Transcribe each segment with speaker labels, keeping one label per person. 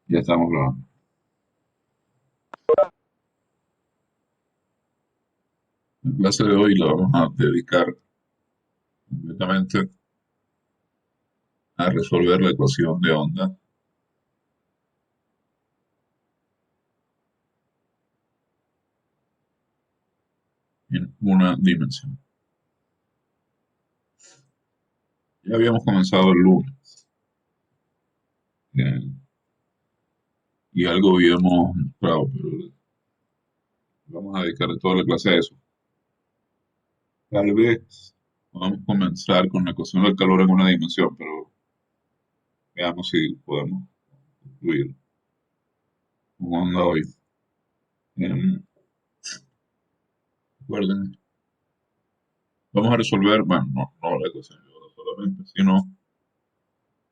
Speaker 1: Ya estamos grabando. La clase de hoy la vamos a dedicar completamente a resolver la ecuación de onda en una dimensión. Ya habíamos comenzado el lunes eh, y algo habíamos mostrado, pero vamos a dedicar toda la clase a eso. Tal vez podamos comenzar con la ecuación del calor en una dimensión, pero veamos si podemos concluir con onda hoy. Recuerden, vamos a resolver, bueno, no la ecuación de onda solamente, sino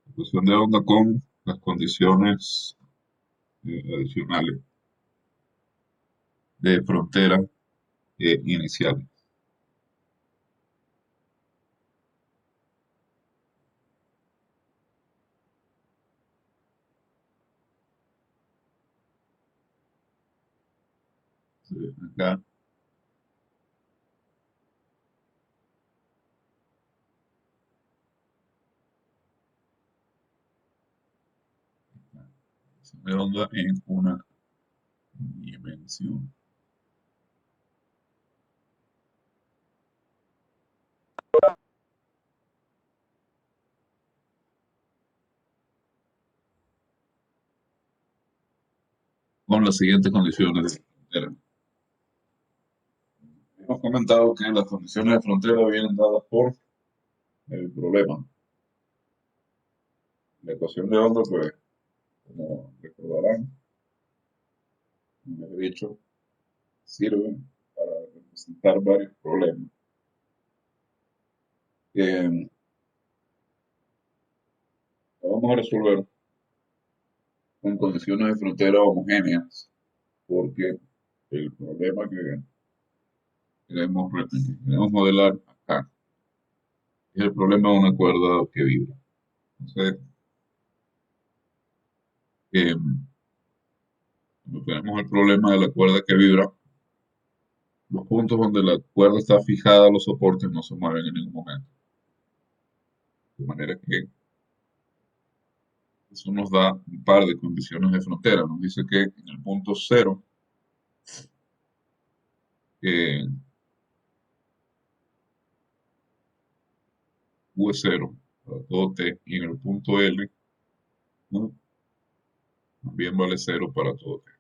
Speaker 1: la ecuación de onda con las condiciones adicionales de frontera inicial. Acá, se redonda en una dimensión. Con las siguientes condiciones de frontera. Hemos comentado que las condiciones de frontera vienen dadas por el problema. La ecuación de onda, pues, como recordarán, como he dicho, sirve para representar varios problemas. Eh, Vamos a resolver con condiciones de frontera homogéneas, porque el problema que queremos modelar acá es el problema de una cuerda que vibra. Entonces, eh, cuando tenemos el problema de la cuerda que vibra, los puntos donde la cuerda está fijada a los soportes no se mueven en ningún momento. De manera que eso nos da un par de condiciones de frontera. Nos dice que en el punto cero, eh, U es cero para todo t, y en el punto L, U también vale cero para todo t.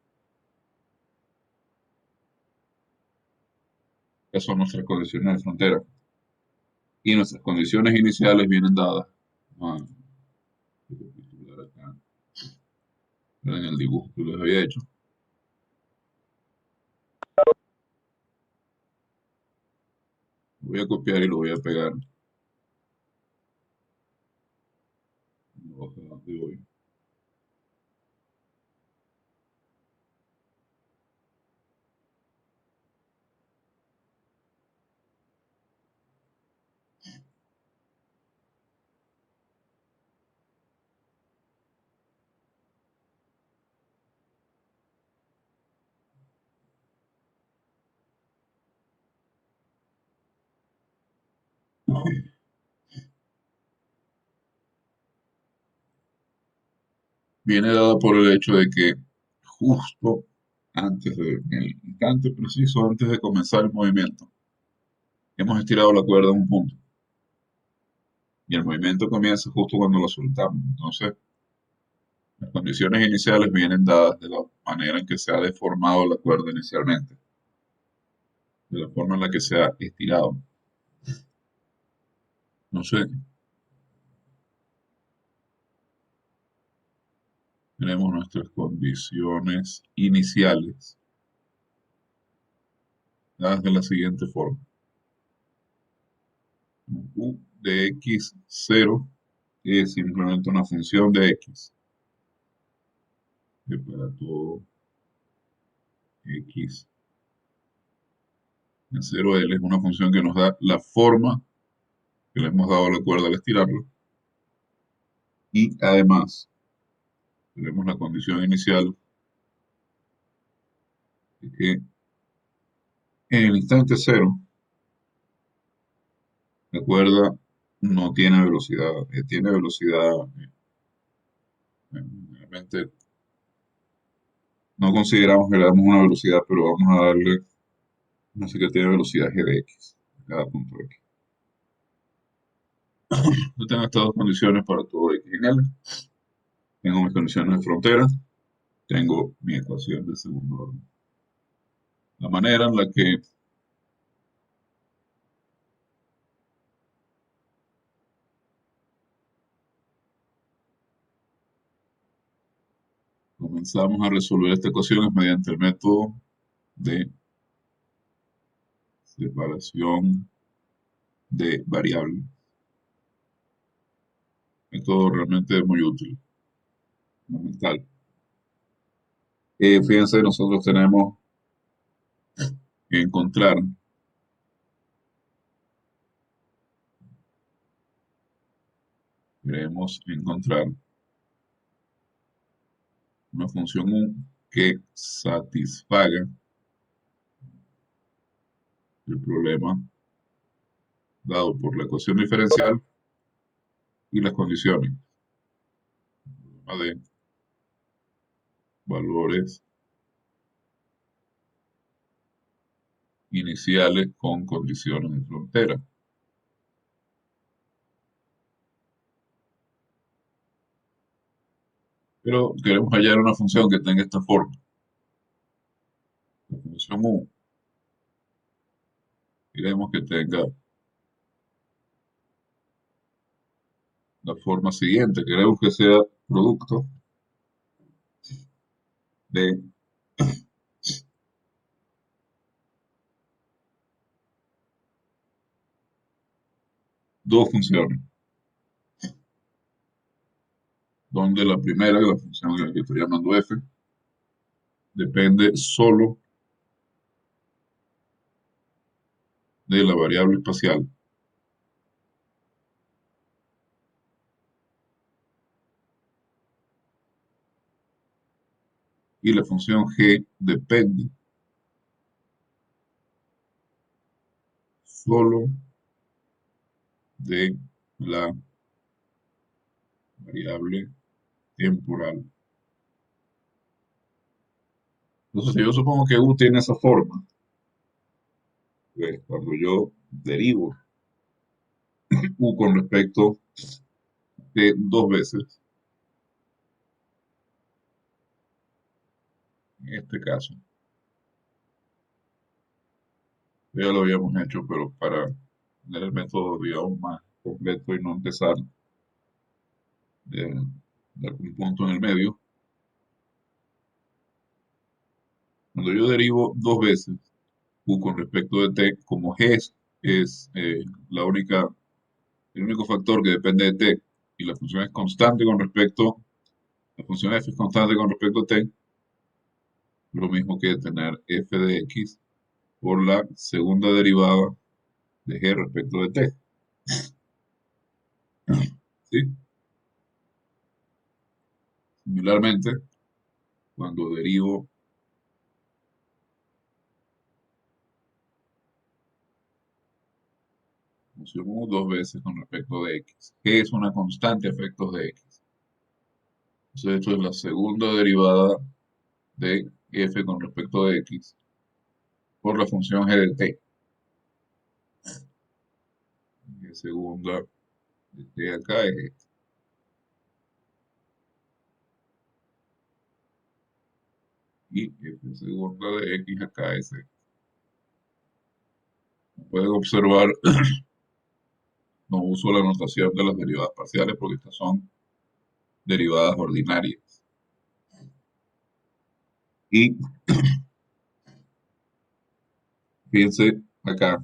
Speaker 1: Esas son nuestras condiciones de frontera. Y nuestras condiciones iniciales vienen dadas. Ah, acá, en el dibujo que les había hecho. Lo voy a copiar y lo voy a pegar en la hoja de hoy. Viene dada por el hecho de que justo en el instante preciso antes de comenzar el movimiento, hemos estirado la cuerda a un punto y el movimiento comienza justo cuando la soltamos. Entonces, las condiciones iniciales vienen dadas de la manera en que se ha deformado la cuerda inicialmente, de la forma en la que se ha estirado. Entonces, tenemos nuestras condiciones iniciales dadas de la siguiente forma. U de x0 es simplemente una función de x, que para todo x en 0L es una función que nos da la forma que le hemos dado a la cuerda al estirarla. Y además, Tenemos la condición inicial de que en el instante cero la cuerda no tiene velocidad, tiene velocidad, realmente no consideramos que le damos una velocidad, pero vamos a darle, así que tiene velocidad g de x, cada punto x. Yo tengo estas dos condiciones para todo x en L. Tengo mis condiciones de frontera, tengo mi ecuación de segundo orden. La manera en la que comenzamos a resolver esta ecuación es mediante el método de separación de variables. Método realmente muy útil, fundamental. Fíjense, nosotros tenemos que encontrar, queremos encontrar una función U que satisfaga el problema dado por la ecuación diferencial y las condiciones de valores iniciales con condiciones de frontera. Pero queremos hallar una función que tenga esta forma. La función U queremos que tenga la forma siguiente. Queremos que sea producto de dos funciones, donde la primera, la función que estoy llamando f, depende solo de la variable espacial y la función g depende solo de la variable temporal. Entonces, si yo supongo que u tiene esa forma, pues, cuando yo derivo u con respecto de dos veces, en este caso, ya lo habíamos hecho, pero para tener el método, digamos, más completo y no empezar de, de algún punto en el medio, cuando yo derivo dos veces u con respecto de t, como g es la única, el único factor que depende de t y la función es constante con respecto, la función f es constante con respecto a t, lo mismo que tener f de x por la segunda derivada de g respecto de t. ¿Sí? Similarmente, cuando derivo función u dos veces con respecto de x, g es una constante a efectos de x. Entonces, esto es la segunda derivada de f con respecto de x por la función g de t. Y la segunda de t acá es esta. Y f segunda de x acá es esta. Pueden observar, no uso la notación de las derivadas parciales porque estas son derivadas ordinarias. Y fíjense acá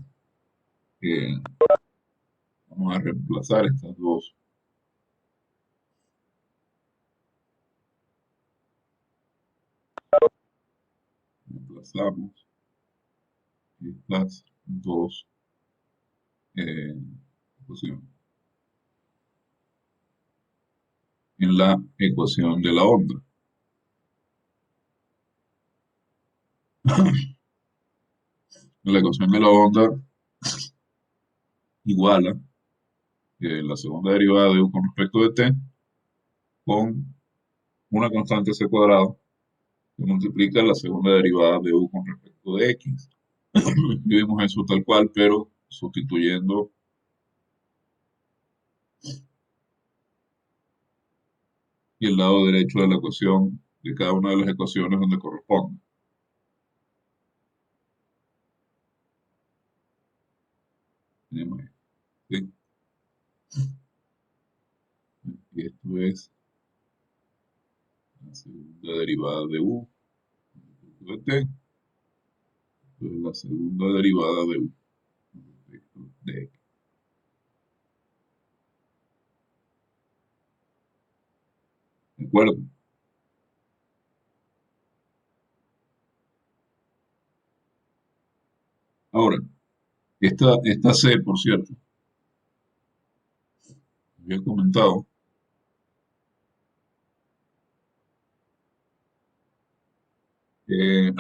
Speaker 1: que vamos a reemplazar estas dos. Reemplazamos estas dos ecuaciones. en la ecuación de la onda. En la ecuación de la onda iguala la segunda derivada de u con respecto de t con una constante c cuadrado que multiplica la segunda derivada de u con respecto de x. Escribimos eso tal cual, pero sustituyendo el lado derecho de la ecuación de cada una de las ecuaciones donde corresponde. Tenemos esto, ¿sí? Y esto es la segunda derivada de u de t, esto es la segunda derivada de u de x. ¿De acuerdo? Ahora, esta c, por cierto, había comentado, eh,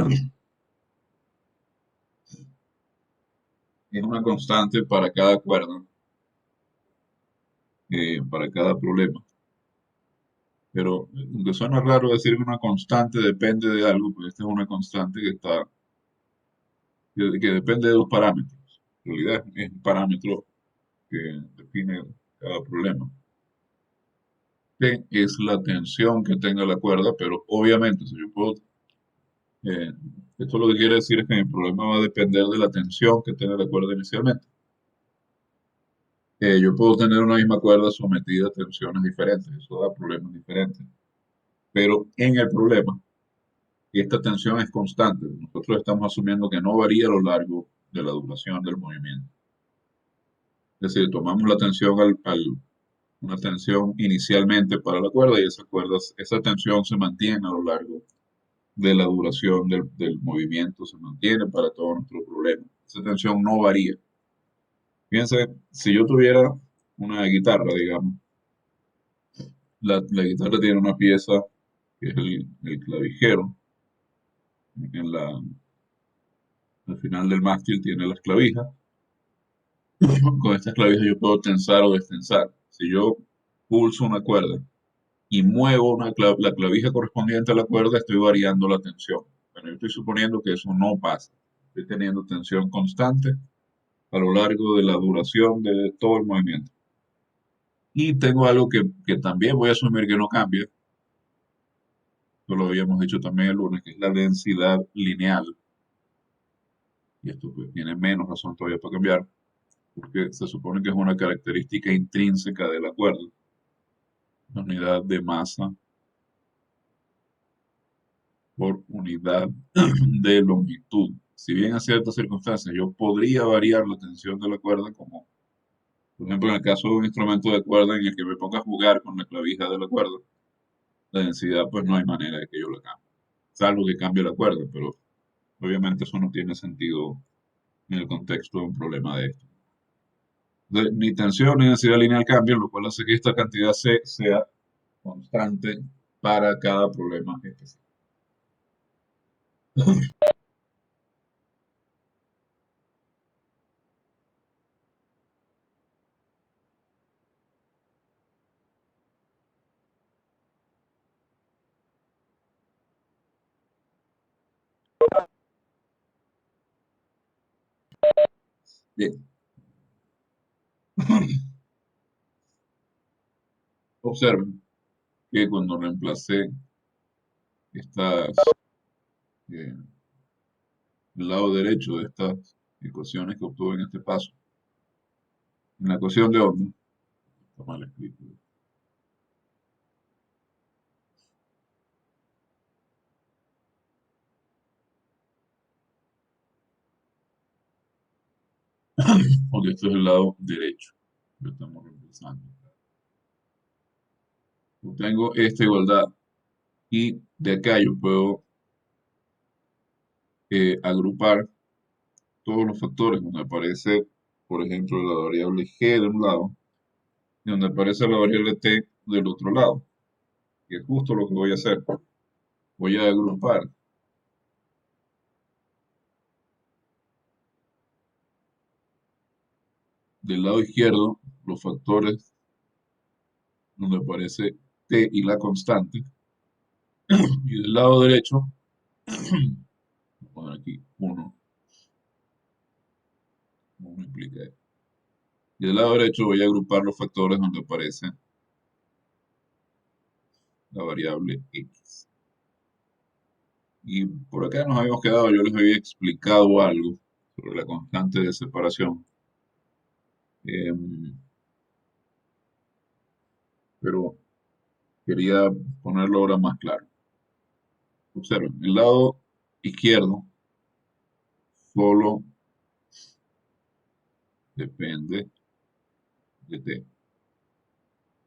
Speaker 1: es una constante para cada cuerda, para cada problema. Pero aunque suena raro decir que una constante depende de algo, pues esta es una constante que depende de dos parámetros. En realidad es un parámetro que define cada problema. T es la tensión que tenga la cuerda, pero obviamente si yo puedo, eh, esto lo que quiere decir es que mi problema va a depender de la tensión que tenga la cuerda inicialmente. Yo puedo tener una misma cuerda sometida a tensiones diferentes, eso da problemas diferentes. Pero en el problema, esta tensión es constante. Nosotros estamos asumiendo que no varía a lo largo de la duración del movimiento. Es decir, tomamos la tensión una tensión inicialmente para la cuerda y esa tensión se mantiene a lo largo de la duración del movimiento, se mantiene para todo nuestro problema. Esa tensión no varía. Fíjense, si yo tuviera una guitarra, digamos, la guitarra tiene una pieza que es el clavijero, en al final del mástil tiene las clavijas. Con estas clavijas yo puedo tensar o destensar. Si yo pulso una cuerda y muevo la clavija correspondiente a la cuerda, estoy variando la tensión. Bueno, yo estoy suponiendo que eso no pasa. Estoy teniendo tensión constante a lo largo de la duración de todo el movimiento. Y tengo algo que también voy a asumir que no cambia, esto lo habíamos dicho también el lunes, que es la densidad lineal. Y esto pues, tiene menos razón todavía para cambiar, porque se supone que es una característica intrínseca de la cuerda, la unidad de masa por unidad de longitud. Si bien en ciertas circunstancias yo podría variar la tensión de la cuerda, como por ejemplo en el caso de un instrumento de cuerda en el que me ponga a jugar con la clavija de la cuerda, la densidad pues no hay manera de que yo la cambie, salvo que cambie la cuerda, pero obviamente eso no tiene sentido en el contexto de un problema de esto. Ni tensión ni densidad lineal cambian, lo cual hace que esta cantidad C sea constante para cada problema específico. Bien, observen que cuando reemplacé estas, eh, el lado derecho de estas ecuaciones que obtuve en este paso, en la ecuación de onda, está mal escrito, porque esto es el lado derecho, lo estamos reemplazando. Tengo esta igualdad y de acá yo puedo agrupar todos los factores donde aparece, por ejemplo, la variable g de un lado y donde aparece la variable t del otro lado. que es justo lo que voy a hacer. Voy a agrupar del lado izquierdo los factores donde aparece t y la constante, y del lado derecho, voy a poner aquí 1, 1 implica esto. Y del lado derecho voy a agrupar los factores donde aparece la variable x. Y por acá nos habíamos quedado, yo les había explicado algo sobre la constante de separación, em, pero quería ponerlo ahora más claro. Observen, el lado izquierdo solo depende de t.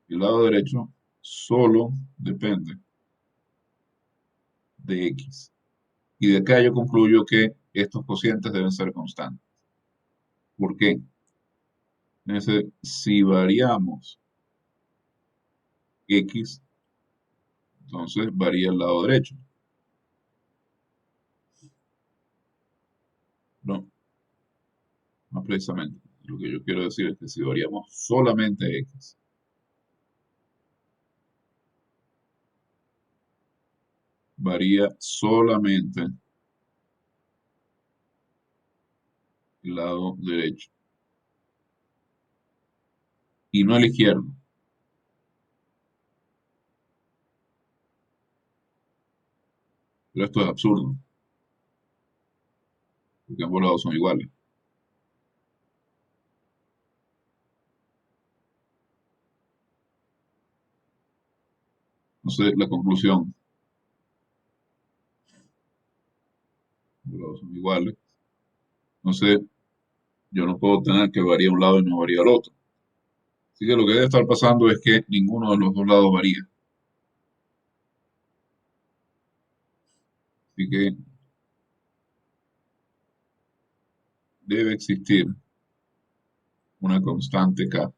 Speaker 1: El lado derecho solo depende de x. Y de acá yo concluyo que estos cocientes deben ser constantes. ¿Por qué? Si variamos x, entonces varía el lado derecho. No, no precisamente. Lo que yo quiero decir es que si variamos solamente x, varía solamente el lado derecho y no el izquierdo. Pero esto es absurdo, porque ambos lados son iguales. Entonces, la conclusión, ambos lados son iguales. Entonces, yo no puedo tener que varía un lado y no varía el otro. Así que lo que debe estar pasando es que ninguno de los dos lados varía. Así que debe existir una constante K,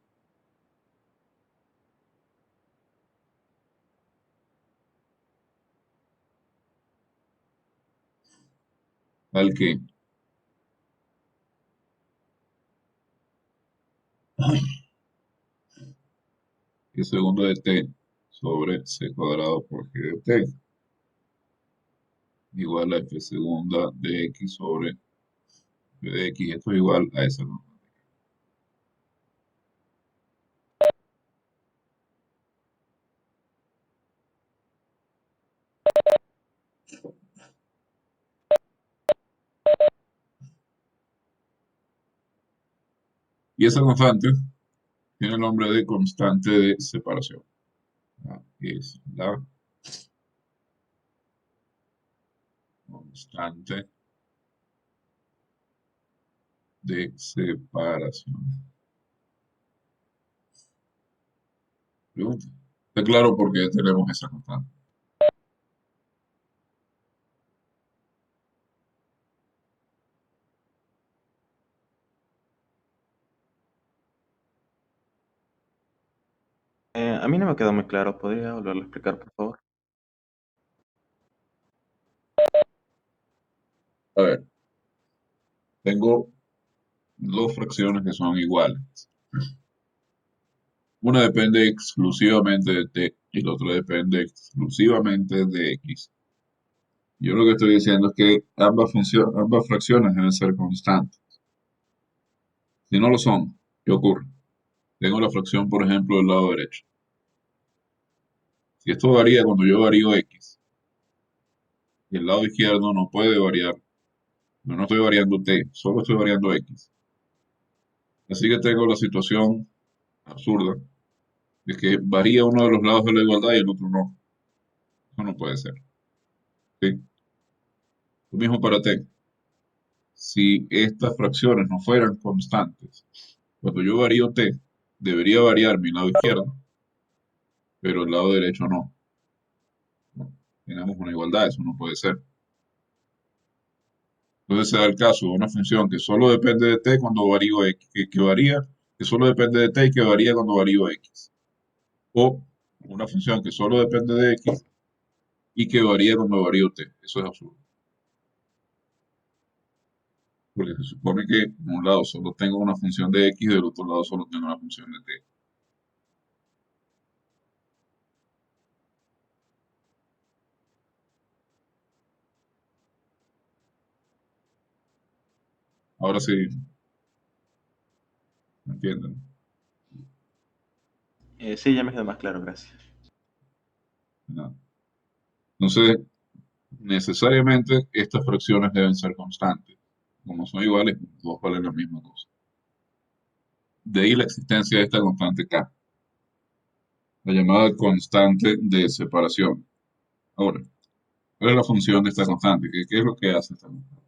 Speaker 1: tal que segundo de t sobre c cuadrado por g de t igual a f segunda de x sobre f de x. Esto es igual a esa constante. Y esa constante tiene el nombre de constante de separación. Es la constante de separación. Pregunta. Está claro por qué tenemos esa constante.
Speaker 2: A mí no me quedó muy claro. ¿Podría volverlo a explicar, por favor?
Speaker 1: A ver, tengo dos fracciones que son iguales. Una depende exclusivamente de t y la otra depende exclusivamente de x. Yo lo que estoy diciendo es que ambas fracciones deben ser constantes. Si no lo son, ¿qué ocurre? Tengo la fracción, por ejemplo, del lado derecho. Si esto varía cuando yo varío x y el lado izquierdo no puede variar, no estoy variando t, solo estoy variando x. Así que tengo la situación absurda de que varía uno de los lados de la igualdad y el otro no. Eso no puede ser. ¿Sí? Lo mismo para t. Si estas fracciones no fueran constantes, cuando yo varío t, debería variar mi lado izquierdo, pero el lado derecho no. No. Tengamos una igualdad, eso no puede ser. Entonces se da el caso de una función que solo depende de t cuando varío x, que varía, que solo depende de t y que varía cuando varío x. O una función que solo depende de x y que varía cuando varía t. Eso es absurdo. Porque se supone que de un lado solo tengo una función de x y del otro lado solo tengo una función de t. Ahora sí, ¿me entienden?
Speaker 2: Sí, ya me queda más claro, gracias.
Speaker 1: ¿No? Entonces, necesariamente estas fracciones deben ser constantes. Como son iguales, todos valen la misma cosa. De ahí la existencia de esta constante k, la llamada constante de separación. Ahora, ¿cuál es la función de esta constante? ¿Qué es lo que hace esta constante?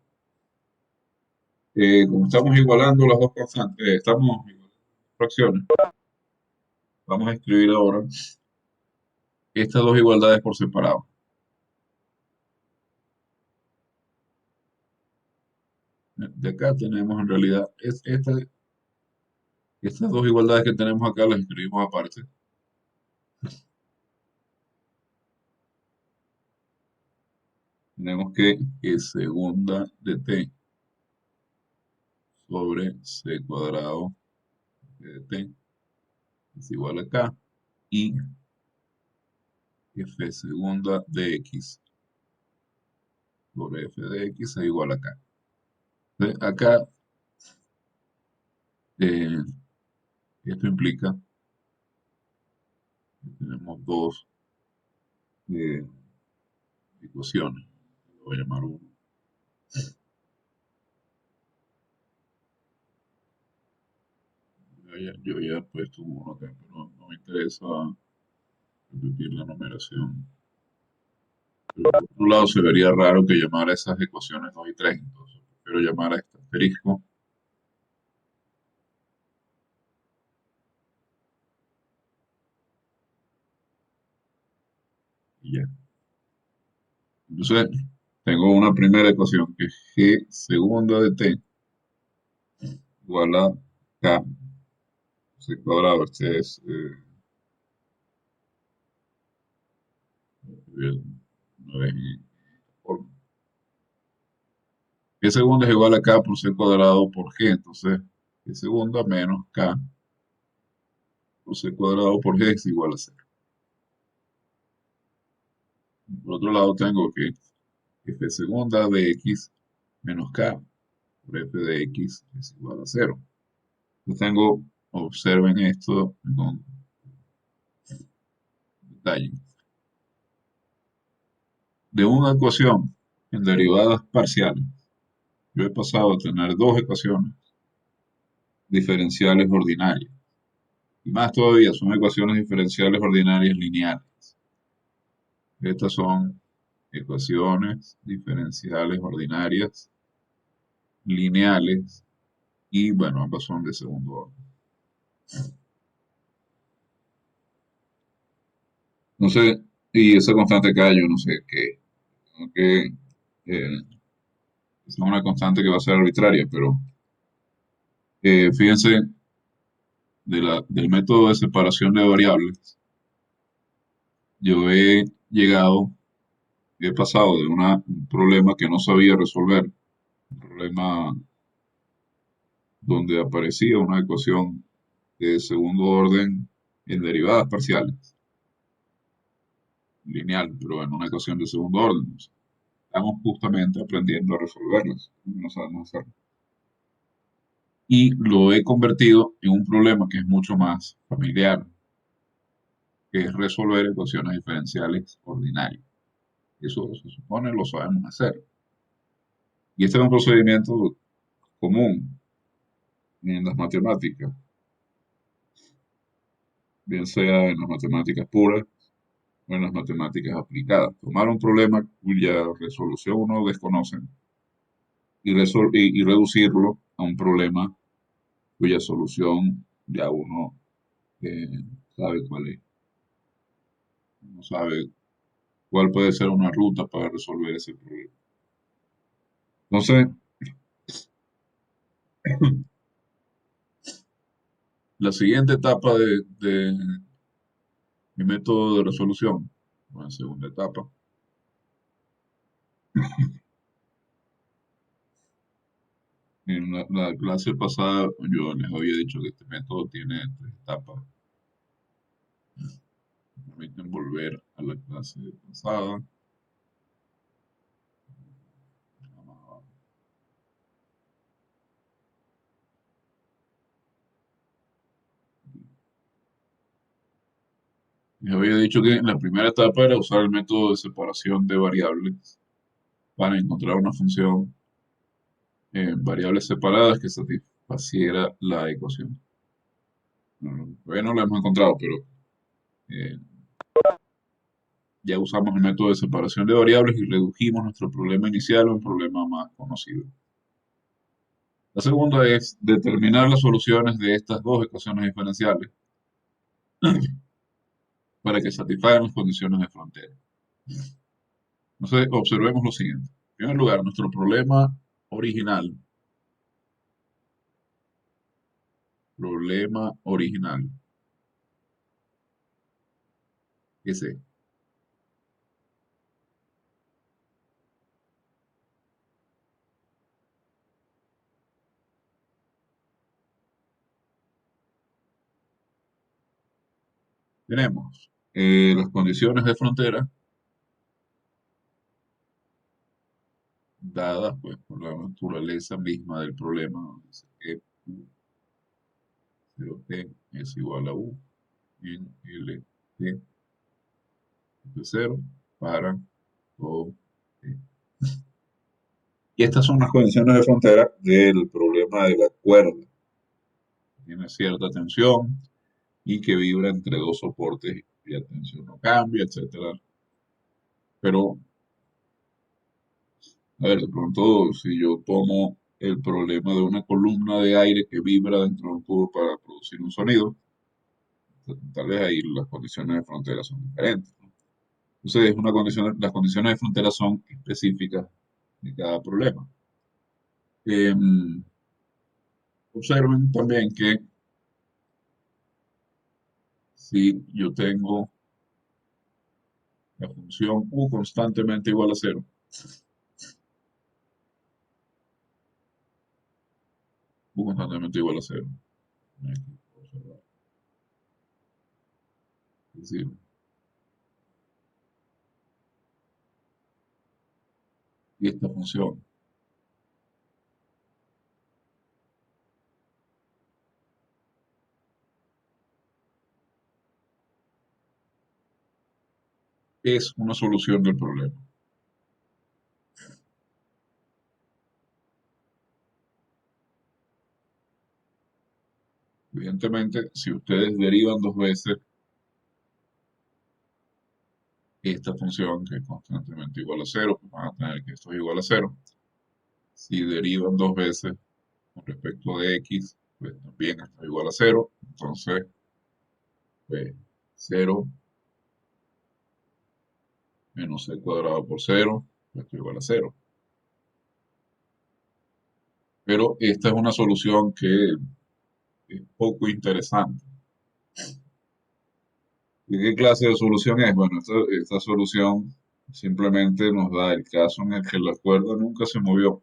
Speaker 1: Como estamos igualando las dos constantes, estamos igualando fracciones, vamos a escribir ahora estas dos igualdades por separado. De acá tenemos en realidad estas dos igualdades que tenemos acá las escribimos aparte. Tenemos que segunda de t sobre c cuadrado de t es igual a k y f segunda de x sobre f de x es igual a k. Entonces, acá eh, esto implica que tenemos dos eh, ecuaciones. Lo voy a llamar uno. Yo ya he puesto uno acá, pero no me interesa repetir la numeración. Pero por otro lado, se vería raro que llamara esas ecuaciones 2 y 3, entonces prefiero llamar a este asterisco y ya. Entonces, tengo una primera ecuación que es g segunda de t igual a k c cuadrado. Este es una vez por g segunda es igual a k por c cuadrado por g. Entonces, g segunda menos k por c cuadrado por g es igual a cero. Por otro lado, tengo que f segunda de x menos k por f de x es igual a cero. Yo tengo, observen esto con detalle. De una ecuación en derivadas parciales, yo he pasado a tener dos ecuaciones diferenciales ordinarias. Y más todavía, son ecuaciones diferenciales ordinarias lineales. Estas son ecuaciones diferenciales ordinarias lineales y bueno, ambas son de segundo orden. No sé, y esa constante acá, yo no sé qué, tengo que es una constante que va a ser arbitraria, pero fíjense del método de separación de variables, yo he pasado de un problema que no sabía resolver, un problema donde aparecía una ecuación de segundo orden en derivadas parciales, lineal, pero en una ecuación de segundo orden. O sea, estamos justamente aprendiendo a resolverlas, no sabemos hacerlo. Y lo he convertido en un problema que es mucho más familiar, que es resolver ecuaciones diferenciales ordinarias. Eso se supone lo sabemos hacer. Y este es un procedimiento común en las matemáticas, bien sea en las matemáticas puras o en las matemáticas aplicadas. Tomar un problema cuya resolución uno desconoce y reducirlo a un problema cuya solución ya uno eh, sabe cuál es. Uno sabe cuál puede ser una ruta para resolver ese problema. Entonces, la siguiente etapa Mi método de resolución, la segunda etapa. En la clase pasada yo les había dicho que este método tiene tres etapas. Me permiten volver a la clase pasada. Les había dicho que la primera etapa era usar el método de separación de variables para encontrar una función en variables separadas que satisfaciera la ecuación. Todavía no la hemos encontrado, pero eh, ya usamos el método de separación de variables y redujimos nuestro problema inicial a un problema más conocido. La segunda es determinar las soluciones de estas dos ecuaciones diferenciales para que satisfagan las condiciones de frontera. Entonces, observemos lo siguiente. En primer lugar, nuestro problema original, ese. Tenemos las condiciones de frontera dadas pues, por la naturaleza misma del problema, donde dice que U0T es igual a U en LT de 0 para todo T. Y estas son las condiciones de frontera del problema de la cuerda. Tiene cierta tensión y que vibra entre dos soportes y la tensión no cambia, etcétera. Pero, a ver, de pronto, si yo tomo el problema de una columna de aire que vibra dentro de un tubo para producir un sonido, tal vez ahí las condiciones de frontera son diferentes, ¿no? Entonces, las condiciones de frontera son específicas de cada problema. Observen también que si yo tengo la función u constantemente igual a cero, u constantemente igual a cero, aquí puedo observar, es decir, y esta función es una solución del problema. Evidentemente, si ustedes derivan dos veces esta función que es constantemente igual a cero, pues van a tener que esto es igual a cero. Si derivan dos veces con respecto de x, pues también esto es igual a cero. Entonces, pues 0 menos c cuadrado por cero, pues esto es igual a cero. Pero esta es una solución que es poco interesante. ¿Y qué clase de solución es? Bueno, esta solución simplemente nos da el caso en el que la cuerda nunca se movió.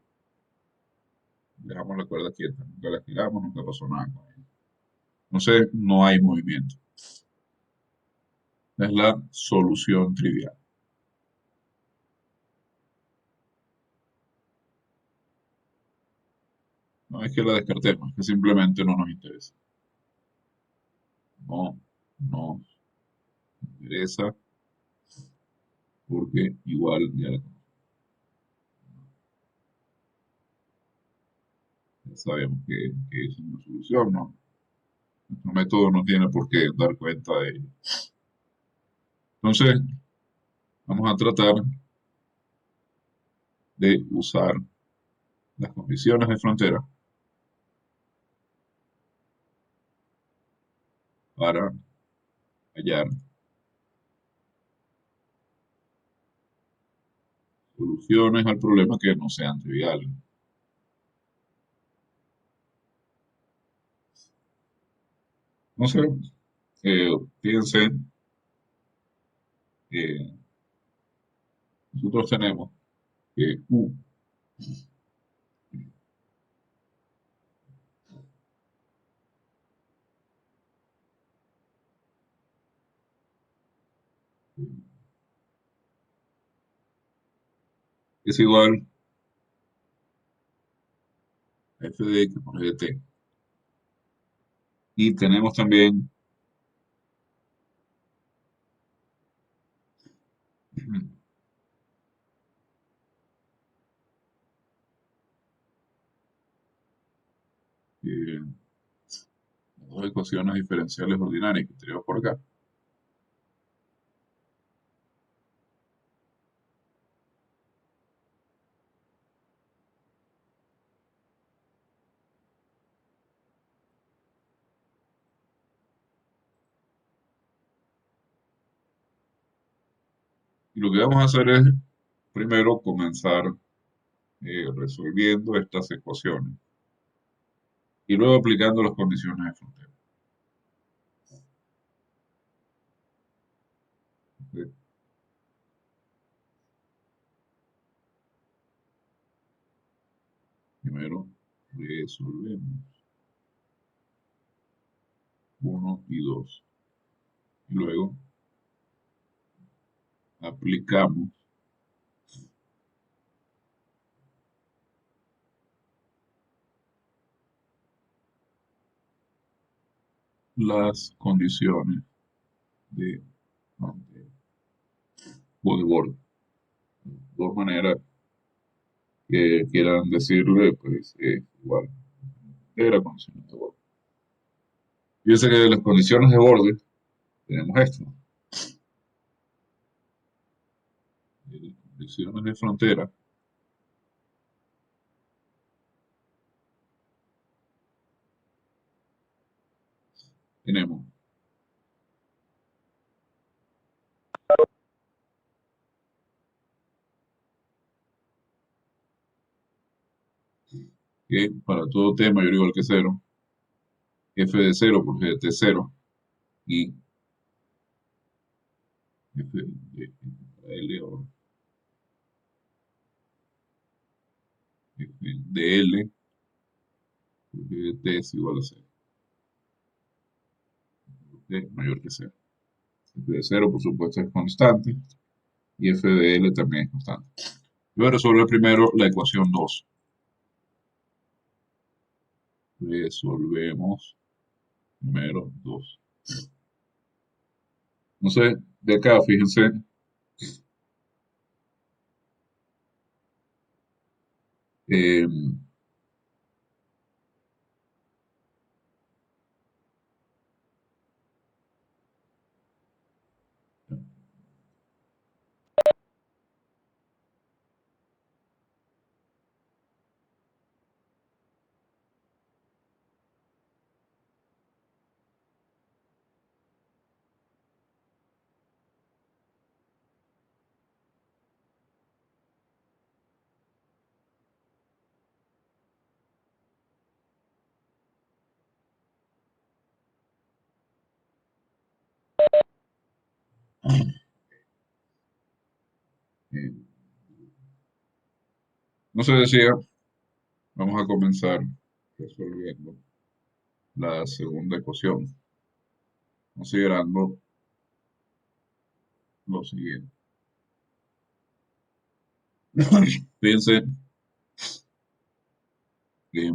Speaker 1: Dejamos la cuerda quieta, nunca la estiramos, nunca pasó nada con ella. Entonces, no hay movimiento. Es la solución trivial. No es que la descartemos, es que simplemente no nos interesa. No nos interesa porque igual ya sabemos que es una solución, ¿no? Nuestro método no tiene por qué dar cuenta de ello. Entonces, vamos a tratar de usar las condiciones de frontera para hallar soluciones al problema que no sean triviales. Entonces, fíjense eh, nosotros tenemos que U es igual a f de x por g de t. Y tenemos también eh, dos ecuaciones diferenciales ordinarias que tenemos por acá. Y lo que vamos a hacer es primero comenzar resolviendo estas ecuaciones y luego aplicando las condiciones de frontera. Entonces, primero resolvemos uno y 2 y luego aplicamos las condiciones de frontera o de borde. De dos maneras que quieran decirle, pues es igual. Era condiciones de borde. Fíjense que de las condiciones de borde tenemos esto. De las condiciones de frontera tenemos que para todo t mayor o igual que cero, f de cero por g de t cero y f de L o f de L por g de t es igual a cero, t mayor que cero. F de cero, por supuesto, es constante y f de L también es constante. Voy a resolver primero la ecuación 2. Resolvemos primero 2. No sé, de acá, fíjense, eh, eh, no se decía, vamos a comenzar resolviendo la segunda ecuación, considerando lo siguiente. Fíjense que,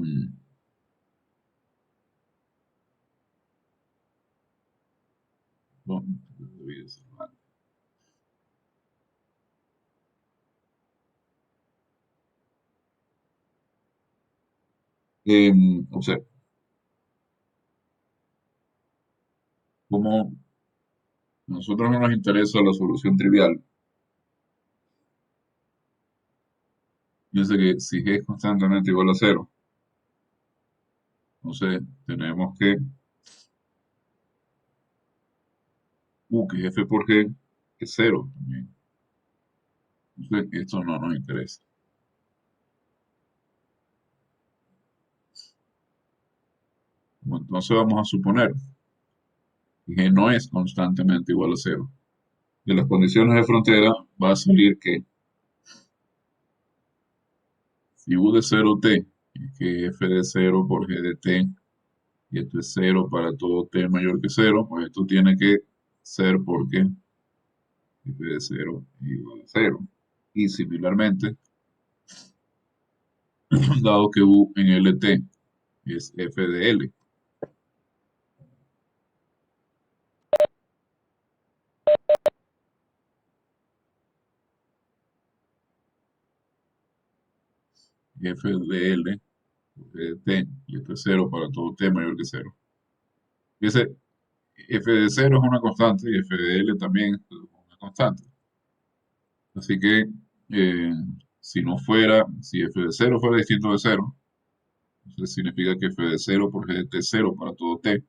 Speaker 1: bueno, debí decir mal. O sea, como a nosotros no nos interesa la solución trivial, fíjense que si g es constantemente igual a cero, entonces tenemos que que es f por g es cero también. Entonces, esto no nos interesa. Entonces vamos a suponer que g no es constantemente igual a cero. de las condiciones de frontera va a salir que si u de 0t, es que f de 0 por g de t, y esto es 0 para todo t mayor que 0, pues esto tiene que ser porque f de 0 es igual a 0. Y similarmente, dado que u en lt es f de l, f de l por g de t, y esto es 0 para todo t mayor que 0. Fíjese, f de 0 es una constante y f de l también es una constante. Así que eh, si f de 0 fuera distinto de 0, entonces significa que f de 0 por g de t es 0 para todo t,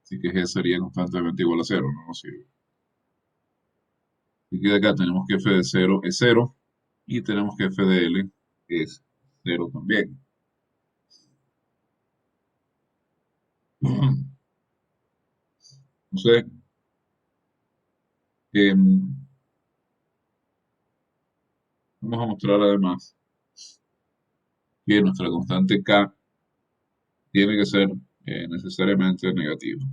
Speaker 1: así que g sería constantemente igual a 0, no nos sirve. Así que de acá tenemos que f de 0 es 0 y tenemos que f de l es 0 también. Entonces, em, vamos a mostrar además que nuestra constante k tiene que ser necesariamente negativa.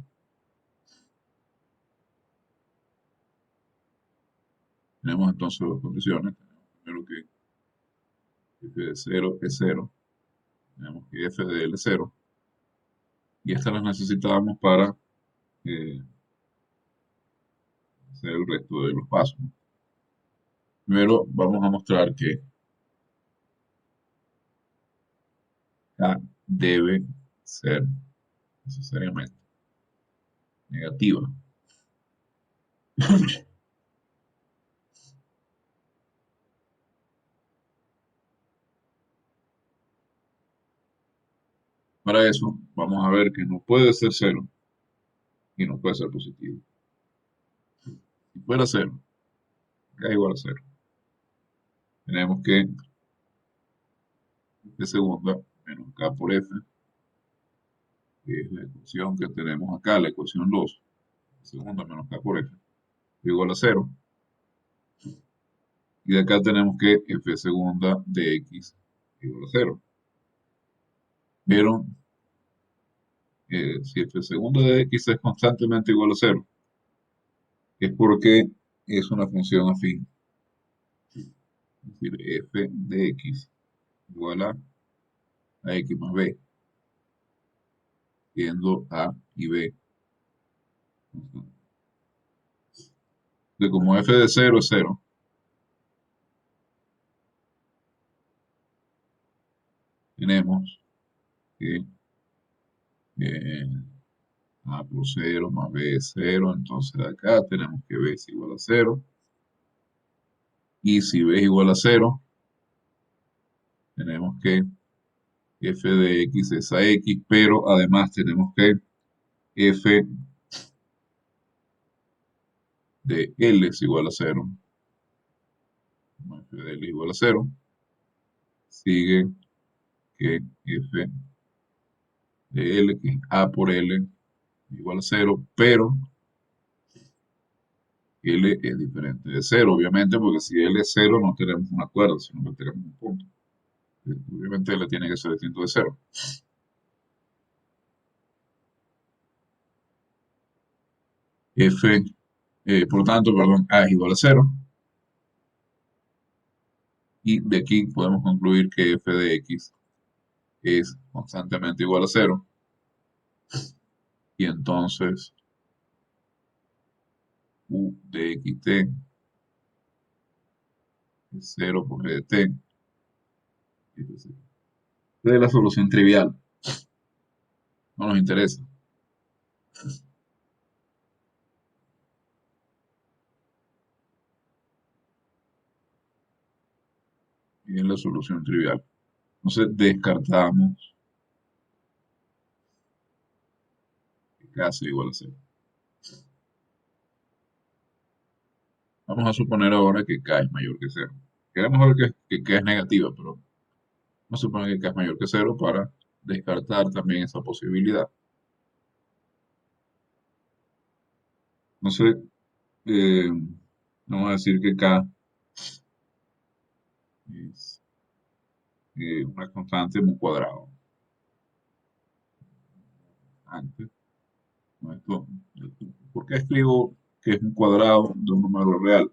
Speaker 1: Tenemos entonces dos condiciones. Tenemos primero que f de 0 es 0. Tenemos que f de l es 0. Y estas las necesitábamos para eh, hacer el resto de los pasos. Primero vamos a mostrar que k debe ser necesariamente negativa. Para eso vamos a ver que no puede ser 0 y no puede ser positivo. Si fuera 0, k es igual a 0. Tenemos que f segunda menos k por f, que es la ecuación que tenemos acá, la ecuación 2, segunda menos k por f, igual a 0. Y de acá tenemos que f segunda de x igual a 0. Pero si f segunda de x es constantemente igual a 0, es porque es una función afín. Es decir, f de x igual a x más b, siendo a y b constantes. Entonces, como f de 0 es 0, tenemos que eh, a por 0 más b es 0, entonces acá tenemos que b es igual a 0. Y si b es igual a 0, tenemos que f de x es a x, pero además tenemos que f de L es igual a 0. Como f de L es igual a 0, sigue que f de L, que es A por L, igual a 0, pero L es diferente de 0, obviamente, porque si L es 0 no tenemos una cuerda, sino que tenemos un punto. Obviamente L tiene que ser distinto de 0. Por lo tanto, perdón, A es igual a 0. Y de aquí podemos concluir que f de x es constantemente igual a 0. Y entonces u de xt es 0 por g de t. Esta es la solución trivial. No nos interesa. Y es la solución trivial. Entonces descartamos que k sea igual a 0. Vamos a suponer ahora que k es mayor que 0. Queremos ver que k es negativa, pero vamos a suponer que k es mayor que 0 para descartar también esa posibilidad. Entonces, eh, Vamos a decir que K es una constante mu cuadrado. Antes, ¿no? ¿Por qué escribo que es un cuadrado de un número real?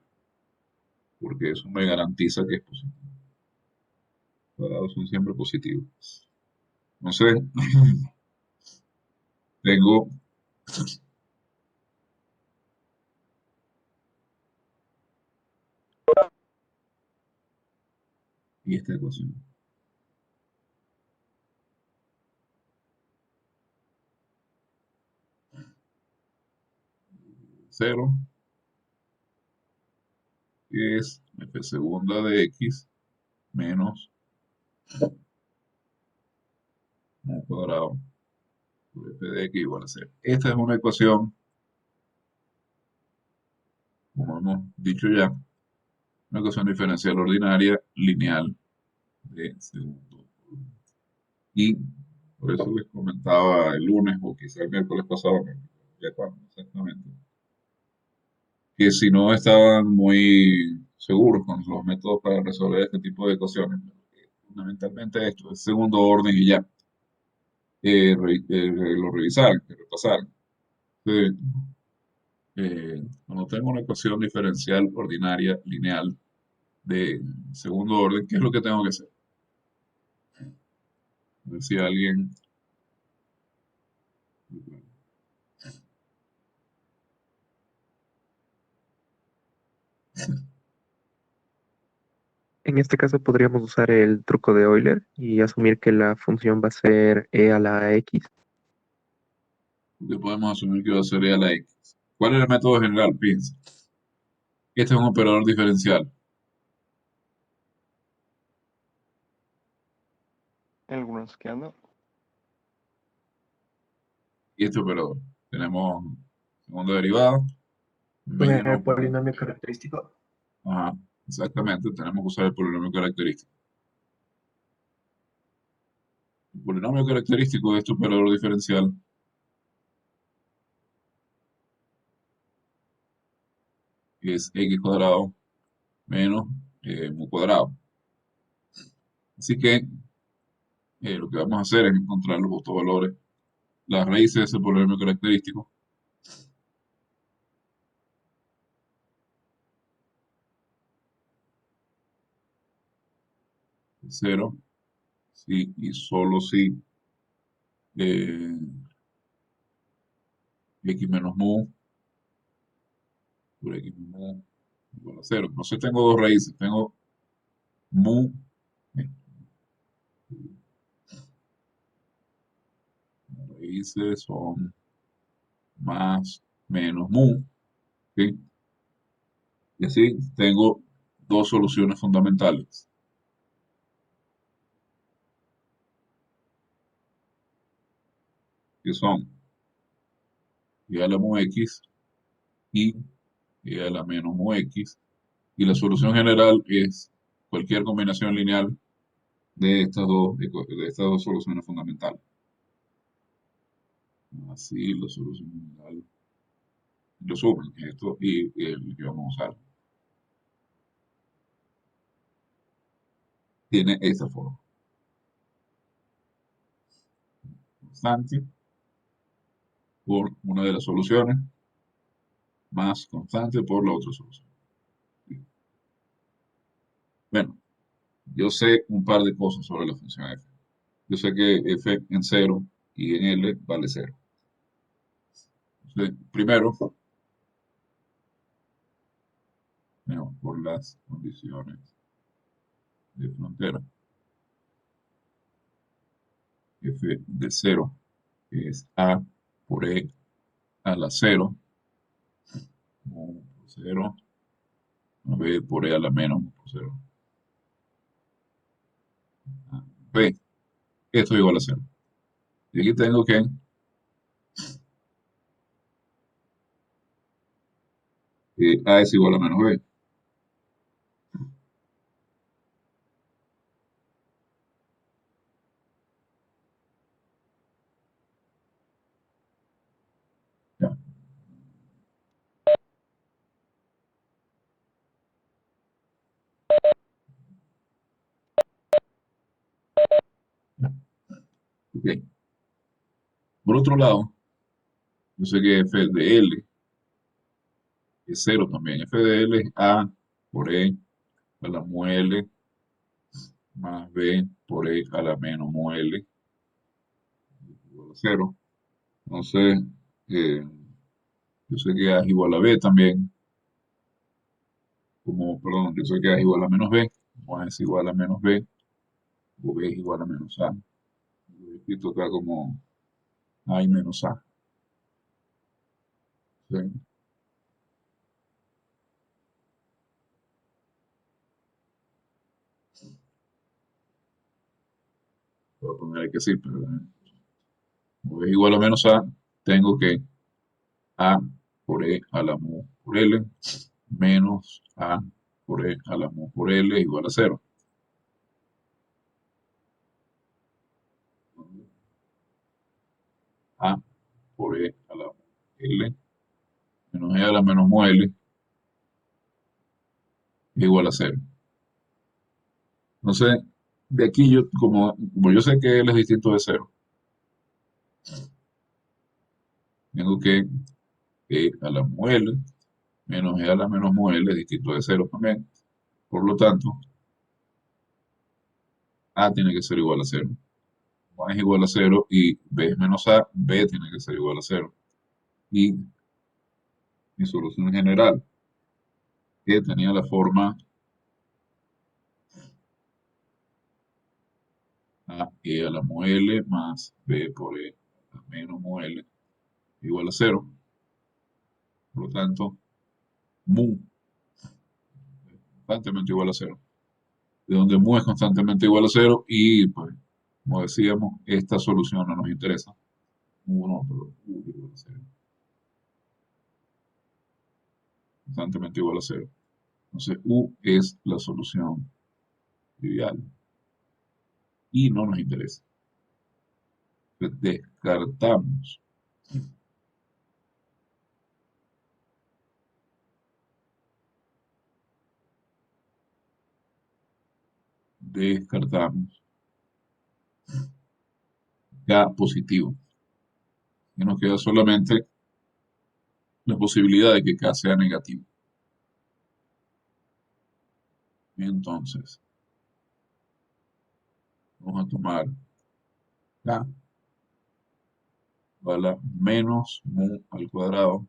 Speaker 1: Porque eso me garantiza que es positivo. Los cuadrados son siempre positivos. Entonces, tengo, y esta ecuación, cero es f segunda de x menos mu cuadrado por f de x igual a cero. Esta es una ecuación, como hemos dicho ya, una ecuación diferencial ordinaria lineal de segundo orden. Y por eso les comentaba el lunes o quizá el miércoles pasado, no recuerdo ya cuándo exactamente, que si no estaban muy seguros con los métodos para resolver este tipo de ecuaciones, fundamentalmente esto es segundo orden y ya, lo revisaran, que repasaran. Eh, Cuando tengo una ecuación diferencial ordinaria lineal de segundo orden, ¿qué es lo que tengo que hacer? A ver si alguien...
Speaker 3: En este caso podríamos usar el truco de Euler y asumir que la función va a ser e a la x.
Speaker 1: Que podemos asumir que va a ser e a la x. ¿Cuál es el método general? Piensa. Este es un operador diferencial.
Speaker 2: Algunos que ando.
Speaker 1: Y este operador. Tenemos segunda derivada, menos...
Speaker 3: Polinomio característico.
Speaker 1: Ajá, exactamente, tenemos que usar el polinomio característico. El polinomio característico de este operador diferencial es x cuadrado menos mu cuadrado. Así que lo que vamos a hacer es encontrar los autovalores, las raíces de ese polinomio característico. Cero, sí, y solo si eh, x menos mu por x mu igual a cero. Entonces tengo dos raíces. Tengo mu, eh, las raíces son más menos mu, ¿sí? Y así tengo dos soluciones fundamentales, que son y a la mu x y a la menos mu x. Y la solución general es cualquier combinación lineal de estas dos soluciones fundamentales. Así la solución general, resumen, esto y el que vamos a usar, tiene esta forma. Constante por una de las soluciones más constante por la otra solución. Bueno, yo sé un par de cosas sobre la función f. Yo sé que f en cero y en L vale cero. Entonces, primero, por las condiciones de frontera, f de cero es a por e a la cero, mu por cero, b por e a la menos mu por cero. B, esto es igual a cero. Y aquí tengo que a es igual a menos b. Ya. Ok. Por otro lado, yo sé que f de L es cero también. F de L es A por E a la mu L más B por E a la menos mu L igual a cero. Entonces, eh, yo sé que A es igual a B también. Perdón, yo sé que A es igual a menos B. Como A es igual a menos B, o B es igual a menos A. Lo he escrito acá como A y menos A. ¿Sí? Voy a poner que sí, pero como B es igual a menos A, tengo que A por E a la mu por L menos A por E a la mu por L igual a cero. A por E a la mu L menos E a la menos mu L es igual a cero. Entonces, de aquí yo, como yo sé que L es distinto de cero, tengo que E a la mu L menos E a la menos mu L es distinto de cero también. Por lo tanto, A tiene que ser igual a cero. A es igual a cero y B es menos A, B tiene que ser igual a cero. Y mi solución general, que tenía la forma A e a la mu L más B por E a la menos mu L igual a cero. Por lo tanto, mu es constantemente igual a cero. De donde mu es constantemente igual a cero y pues, como decíamos, esta solución no nos interesa. Mu no, pero u es igual a cero. Constantemente igual a cero. Entonces, u es la solución trivial y no nos interesa. Entonces, descartamos K positivo. Y nos queda solamente la posibilidad de que K sea negativo. Entonces, vamos a tomar K igual a menos mu al cuadrado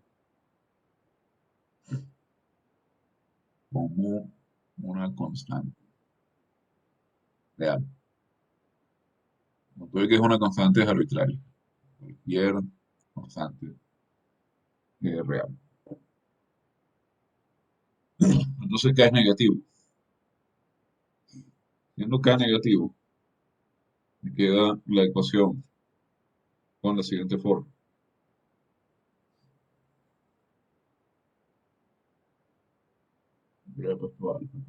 Speaker 1: con mu una constante real. Como tú ves que es una constante es arbitraria. Cualquier constante real. Entonces K es negativo. Siendo K negativo, me queda la ecuación con la siguiente forma. Voy a puesto alfa. Voy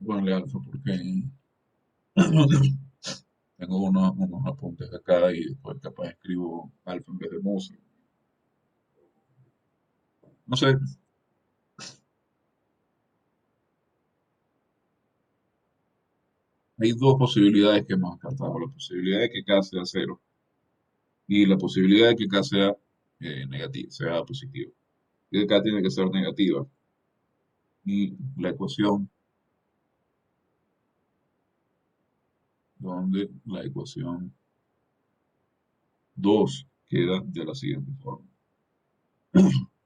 Speaker 1: a ponerle alfa porque tengo unos apuntes acá y después capaz escribo alfa en vez de música. No sé, hay dos posibilidades que hemos descartado. La posibilidad de que K sea cero y la posibilidad de que K sea negativo, sea positivo. Y que K tiene que ser negativa. Y la ecuación, donde la ecuación 2 queda de la siguiente forma.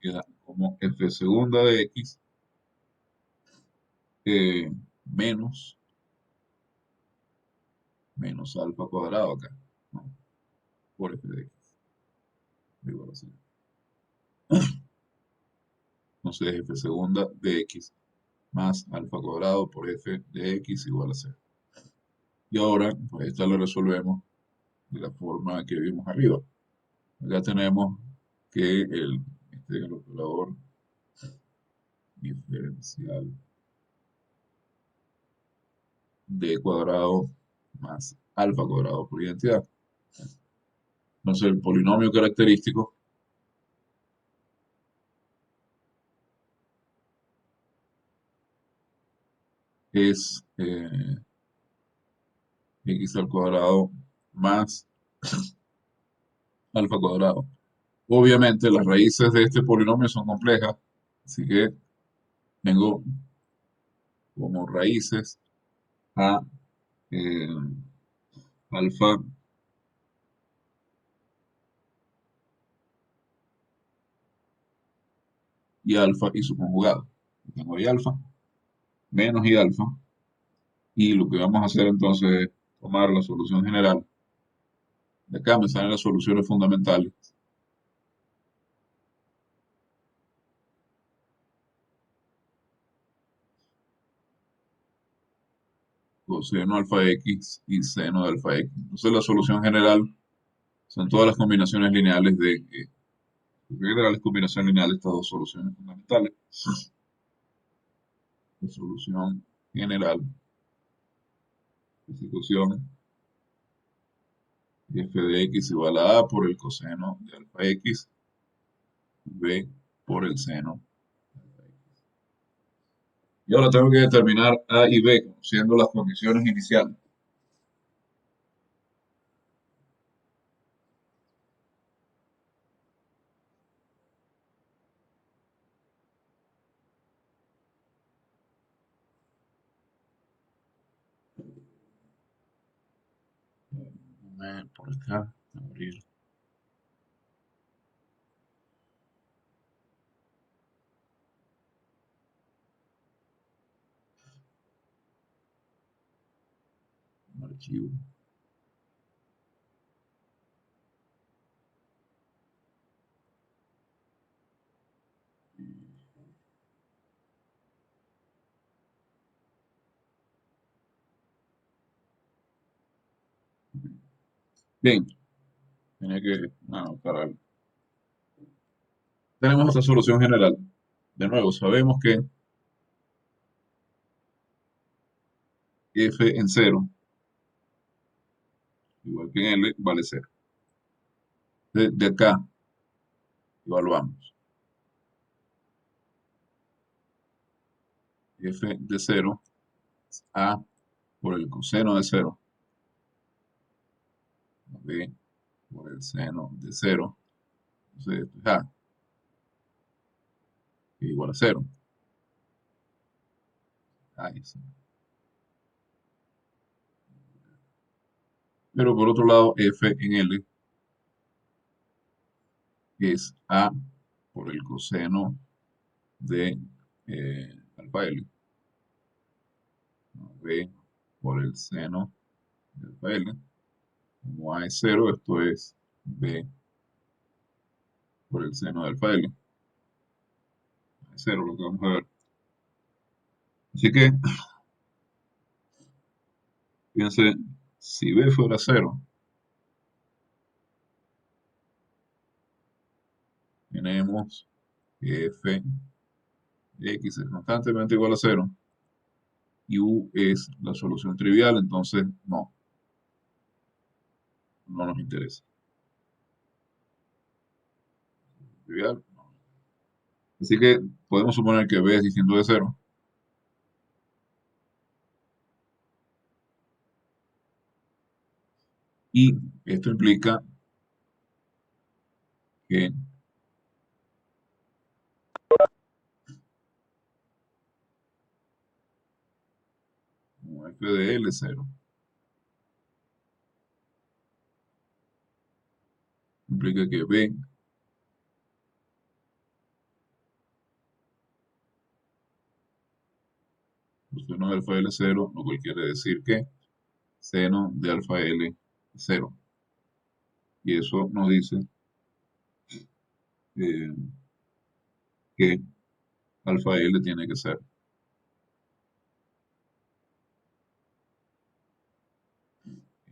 Speaker 1: Queda como f segunda de x eh, menos, menos alfa cuadrado acá, ¿no? Por f de x, igual a cero. Entonces f segunda de x más alfa cuadrado por f de x igual a cero. Y ahora, pues esta la resolvemos de la forma que vimos arriba. Acá tenemos que este es el operador diferencial de cuadrado más alfa cuadrado por identidad. Entonces el polinomio característico es x al cuadrado más alfa cuadrado. Obviamente las raíces de este polinomio son complejas, así que tengo como raíces a eh, alfa y alfa y su conjugado. Tengo ahí alfa menos y alfa, y lo que vamos a hacer entonces es tomar la solución general. De acá me salen las soluciones fundamentales. Coseno alfa x y seno de alfa x. Entonces la solución general son todas las combinaciones lineales generales combinación lineal de estas dos soluciones fundamentales. La solución general de ejecución f de x igual a por el coseno de alfa x, b por el seno. Y ahora tengo que determinar a y b, conociendo las condiciones iniciales. Por acá, abrir. Un archivo. Bien, tenía que anotar algo. Tenemos esta solución general. De nuevo, sabemos que f en 0, igual que en L, vale 0. De acá, evaluamos. F de 0 es a por el coseno de 0, b por el seno de 0. Entonces, esto es a, que es igual a 0. Ahí sí. Pero por otro lado, f en L es a por el coseno de alfa L, b por el seno de alfa L. Como a es 0, esto es b por el seno de alfa L. Es 0 lo que vamos a ver. Así que, fíjense, si b fuera 0, tenemos que f de x es constantemente igual a 0 y u es la solución trivial, entonces no nos interesa. Trivial, no. Así que podemos suponer que b es distinto de 0. Y esto implica que como f de L es 0, implica que b por seno de alfa L es 0, lo cual quiere decir que seno de alfa L es 0. Y eso nos dice eh, que alfa L tiene que ser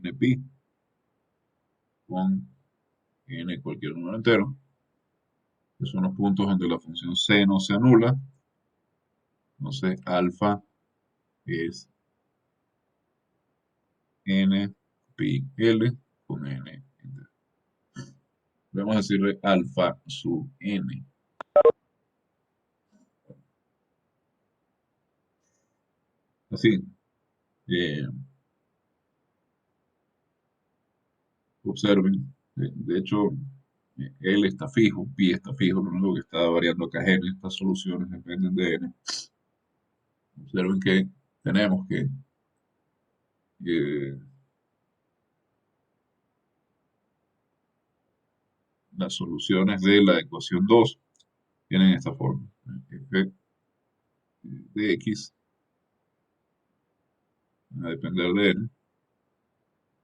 Speaker 1: NPi con n cualquier número entero, que son los puntos donde la función seno se anula. Entonces, alfa es n pi l con n entero. Vamos a decirle alfa sub n. Así, eh, Observen, de hecho, L está fijo, pi está fijo, lo único que está variando acá es n. Estas soluciones dependen de n. Observen que tenemos que eh, las soluciones de la ecuación 2 tienen esta forma. F de x a depender de n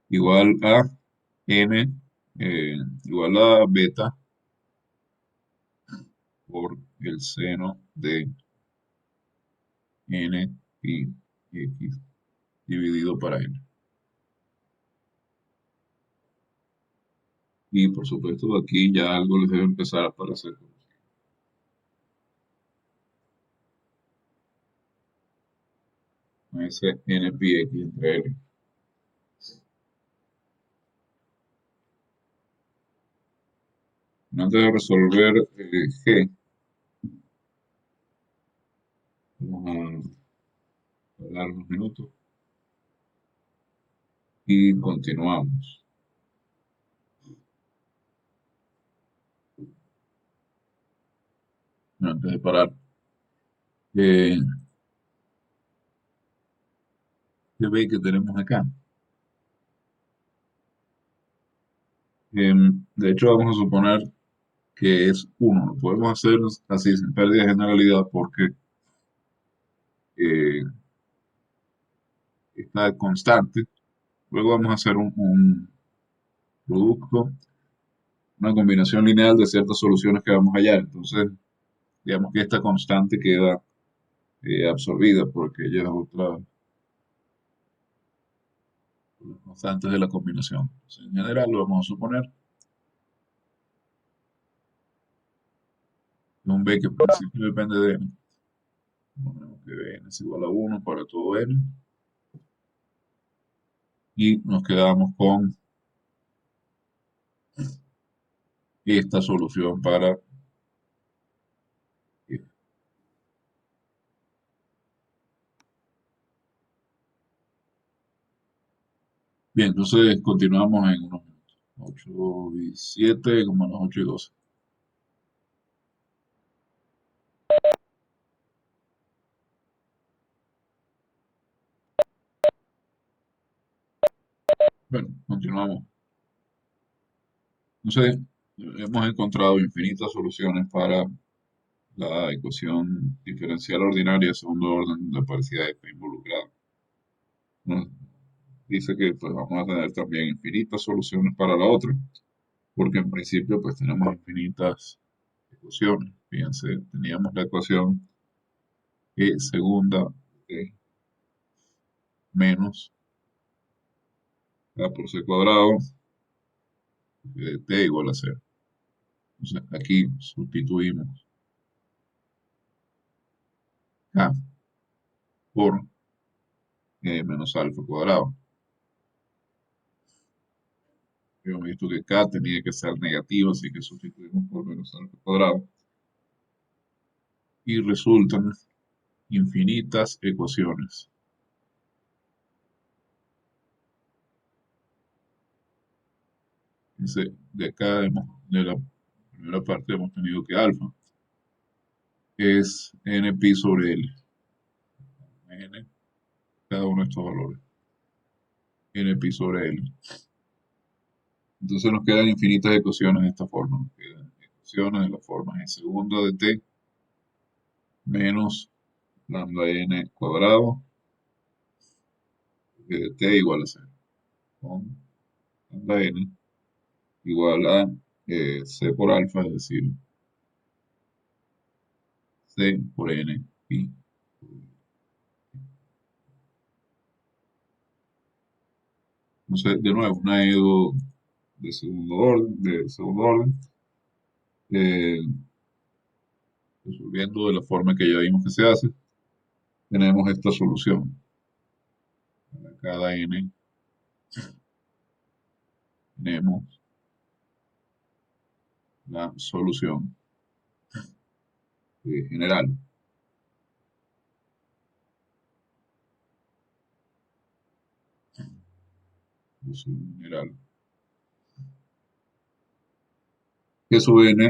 Speaker 1: igual a n igual a beta por el seno de n pi x dividido para n. Y por supuesto aquí ya algo les debe empezar a aparecer. Ese n pi x entre l. Antes de resolver g, vamos a dar unos minutos y continuamos. Antes de parar, ¿qué ve que tenemos acá? De hecho, vamos a suponer que es 1. Lo podemos hacer así sin pérdida de generalidad porque eh, está constante. Luego vamos a hacer un producto, una combinación lineal de ciertas soluciones que vamos a hallar. Entonces, digamos que esta constante queda absorbida por aquellas otras constantes de la combinación. Entonces, en general, lo vamos a suponer que un b que por principio depende de n. Suponemos que n es igual a 1 para todo n. Y nos quedamos con esta solución para f. Bien, entonces continuamos en unos minutos. 8 y 7, como a las 8 y 12. Bueno, continuamos. Entonces, hemos encontrado infinitas soluciones para la ecuación diferencial ordinaria de segundo orden de paridad F involucrada. Nos dice que pues, vamos a tener también infinitas soluciones para la otra, porque en principio pues tenemos infinitas ecuaciones. Fíjense, teníamos la ecuación E segunda de menos a por c cuadrado de t igual a 0. Entonces aquí sustituimos k por menos alfa cuadrado. Hemos visto que k tenía que ser negativo, así que sustituimos por menos alfa cuadrado. Y resultan infinitas ecuaciones. De acá, de la primera parte, hemos tenido que alfa es n pi sobre l. N, cada uno de estos valores. N pi sobre l. Entonces nos quedan infinitas ecuaciones de esta forma. Nos quedan ecuaciones de la forma en segunda de t menos lambda n cuadrado de t igual a 0. Con lambda n igual a c por alfa, es decir, c por n pi. Entonces, de nuevo, una EDO de segundo orden, eh, resolviendo de la forma que ya vimos que se hace, tenemos esta solución. Para cada n tenemos la solución general. Solución general G sub n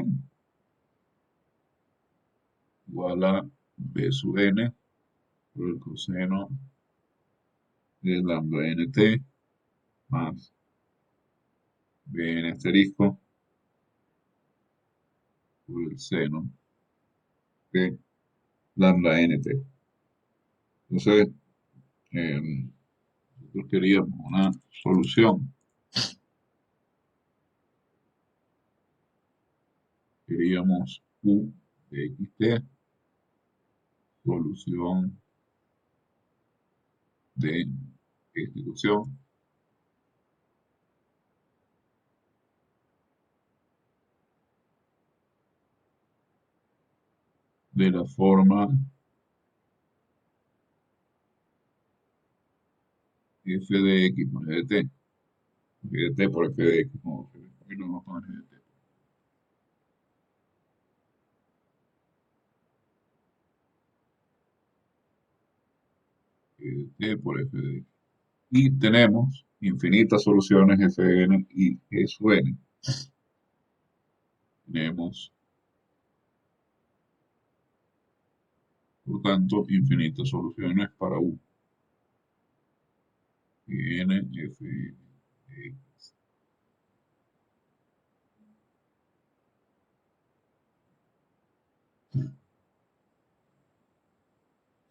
Speaker 1: igual a B sub n por el coseno de lambda nt más bn asterisco por el seno de lambda nt. Entonces, nosotros queríamos una solución. Queríamos U de xt, solución de ejecución de la forma f de x por f de t, f de t por f de x, no, aquí no vamos a poner f de t por f de x. Y tenemos infinitas soluciones fn y g sub n. Tenemos, por tanto, infinitas soluciones para u. N, f, x.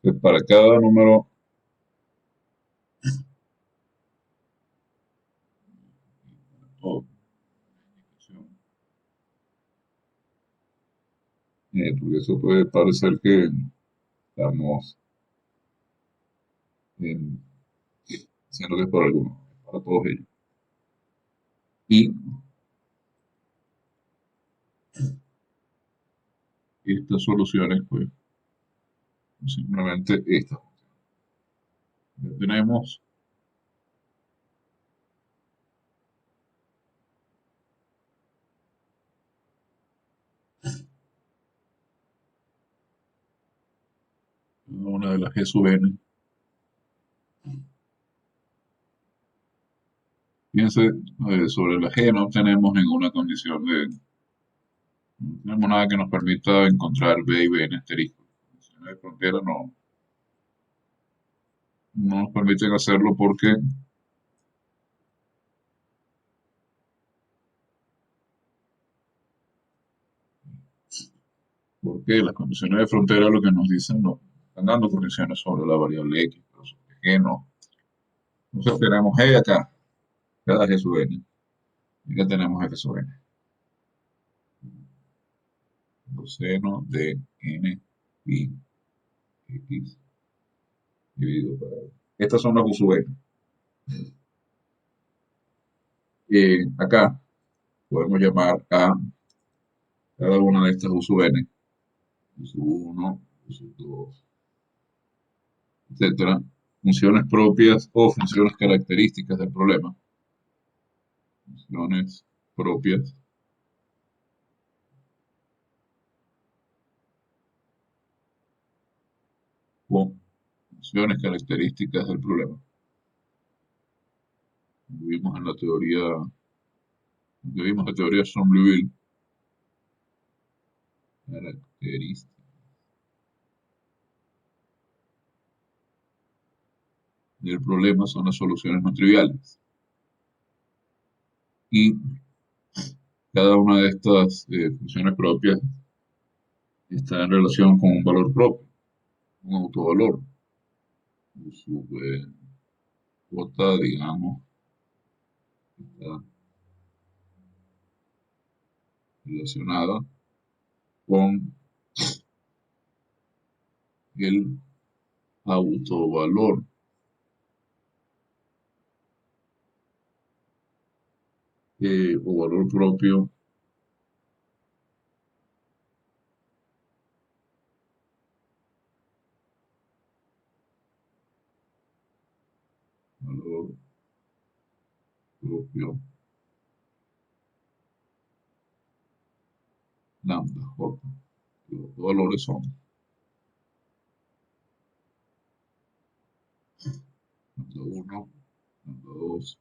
Speaker 1: Entonces, para cada número o porque eso puede parecer que estamos diciendo que es por alguno, para todos ellos. Y estas soluciones, pues, simplemente estas. Ya tenemos una de las G sub n. Fíjense, sobre la G no tenemos ninguna condición no tenemos nada que nos permita encontrar B y B en asterisco. Las condiciones de frontera no nos permiten hacerlo porque las condiciones de frontera lo que nos dicen, no, están dando condiciones sobre la variable X, pero sobre G no. Entonces tenemos G acá, cada G sub n. Y acá tenemos F sub n. Coseno de n pi x dividido por L. Estas son las U sub n. Acá podemos llamar a cada una de estas U sub n, U sub 1, U sub 2, etcétera, funciones propias o funciones características del problema. Funciones propias o funciones características del problema. Vimos en la teoría, vimos la teoría de Somerville, características del problema son las soluciones no triviales. Y cada una de estas funciones propias está en relación con un valor propio, un autovalor. Su cuota, digamos, está relacionada con el autovalor o valor propio valor propio lambda J. Los valores son lambda 1, lambda 2,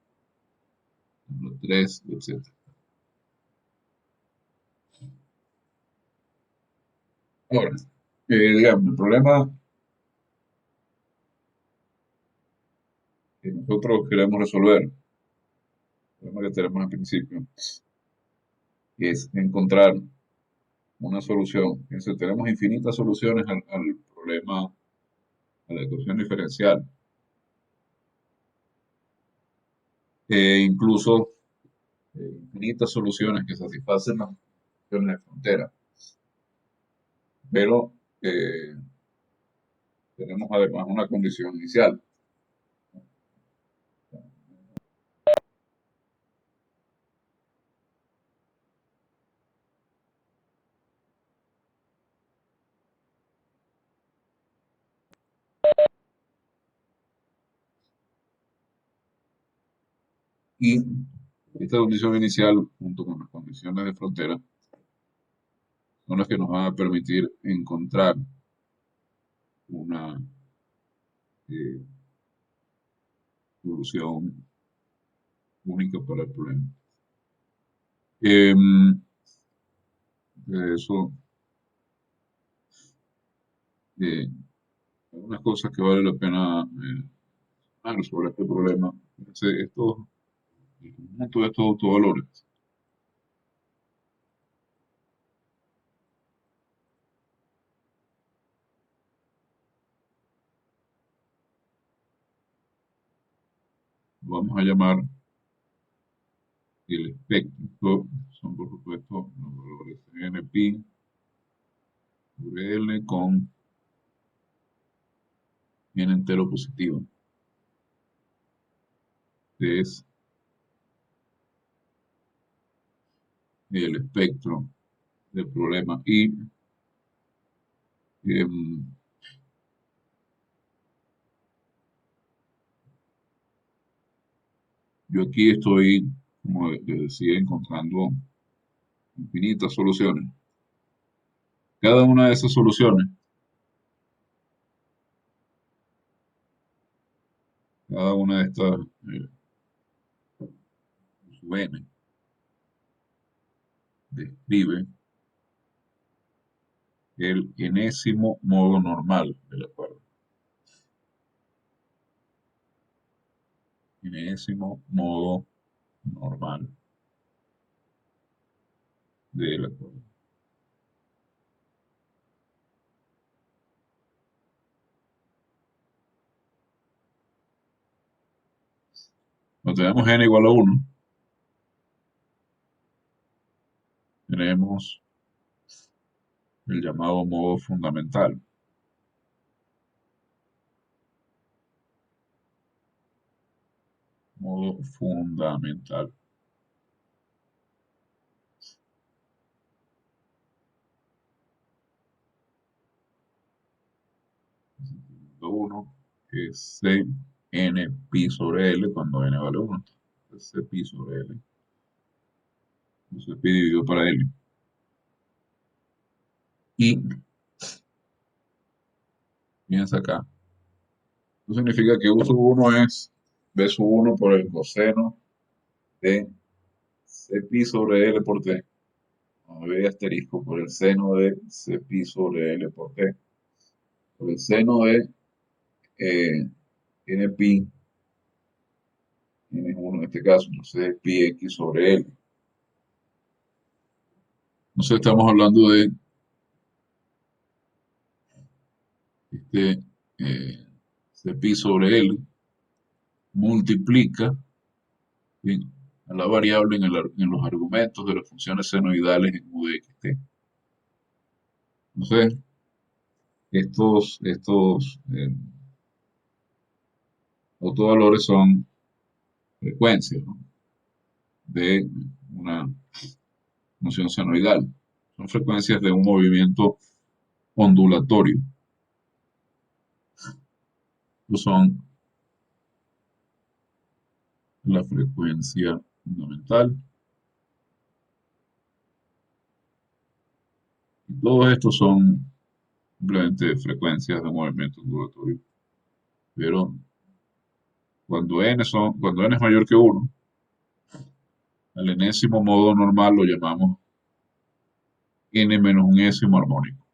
Speaker 1: lambda 3, etc. Ahora, digamos, el problema que nosotros queremos resolver, el problema que tenemos al principio, es encontrar una solución. Entonces, tenemos infinitas soluciones al problema, a la ecuación diferencial. Incluso infinitas soluciones que satisfacen las condiciones de frontera. Pero tenemos además una condición inicial. Y esta condición inicial, junto con las condiciones de frontera, son las que nos van a permitir encontrar una eh, solución única para el problema. De eso, eh, algunas cosas que vale la pena hablar sobre este problema. El conjunto de estos autovalores lo vamos a llamar el espectro, son por supuesto los valores NP sobre L con n entero positivo. Es el espectro del problema. Y em, yo aquí estoy, como les decía, encontrando infinitas soluciones. Cada una de esas soluciones, cada una de estas sub n, describe el enésimo modo normal del acuerdo. Enésimo modo normal del acuerdo. Cuando tenemos n igual a 1, tenemos el llamado modo fundamental. Modo fundamental. Uno es C n pi sobre L cuando n vale 1. C pi sobre L. C pi dividido para L. Y piensa acá. Eso significa que U sub 1 es B sub 1 por el coseno de C pi sobre L por T. B asterisco por el seno de C pi sobre L por T. Por el seno de n pi, n1 en este caso, entonces pi x sobre L. Entonces estamos hablando de este C pi sobre L multiplica, ¿sí?, a la variable en los argumentos de las funciones senoidales en U de xt. Entonces, estos autovalores son frecuencias, ¿no?, de una función senoidal. Son frecuencias de un movimiento ondulatorio. Son la frecuencia fundamental. Y todos estos son simplemente frecuencias de movimiento ondulatorio. Pero cuando n es mayor que 1, al enésimo modo normal lo llamamos n menos un ésimo armónico.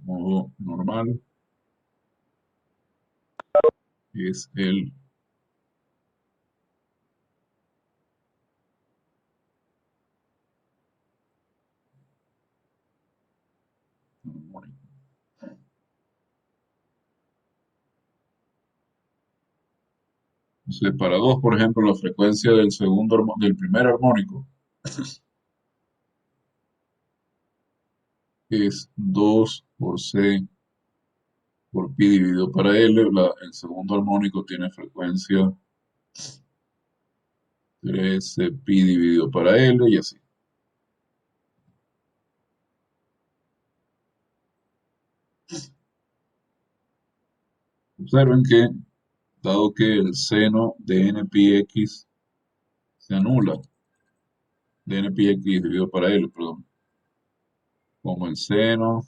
Speaker 1: modo normal, es el armónico. Entonces, para 2, por ejemplo, la frecuencia del primer armónico es 2 por C por pi dividido para L. El segundo armónico tiene frecuencia 13 pi dividido para L y así. Observen que, dado que el seno de n pi x se anula, de n pi x dividido para L, perdón, como el seno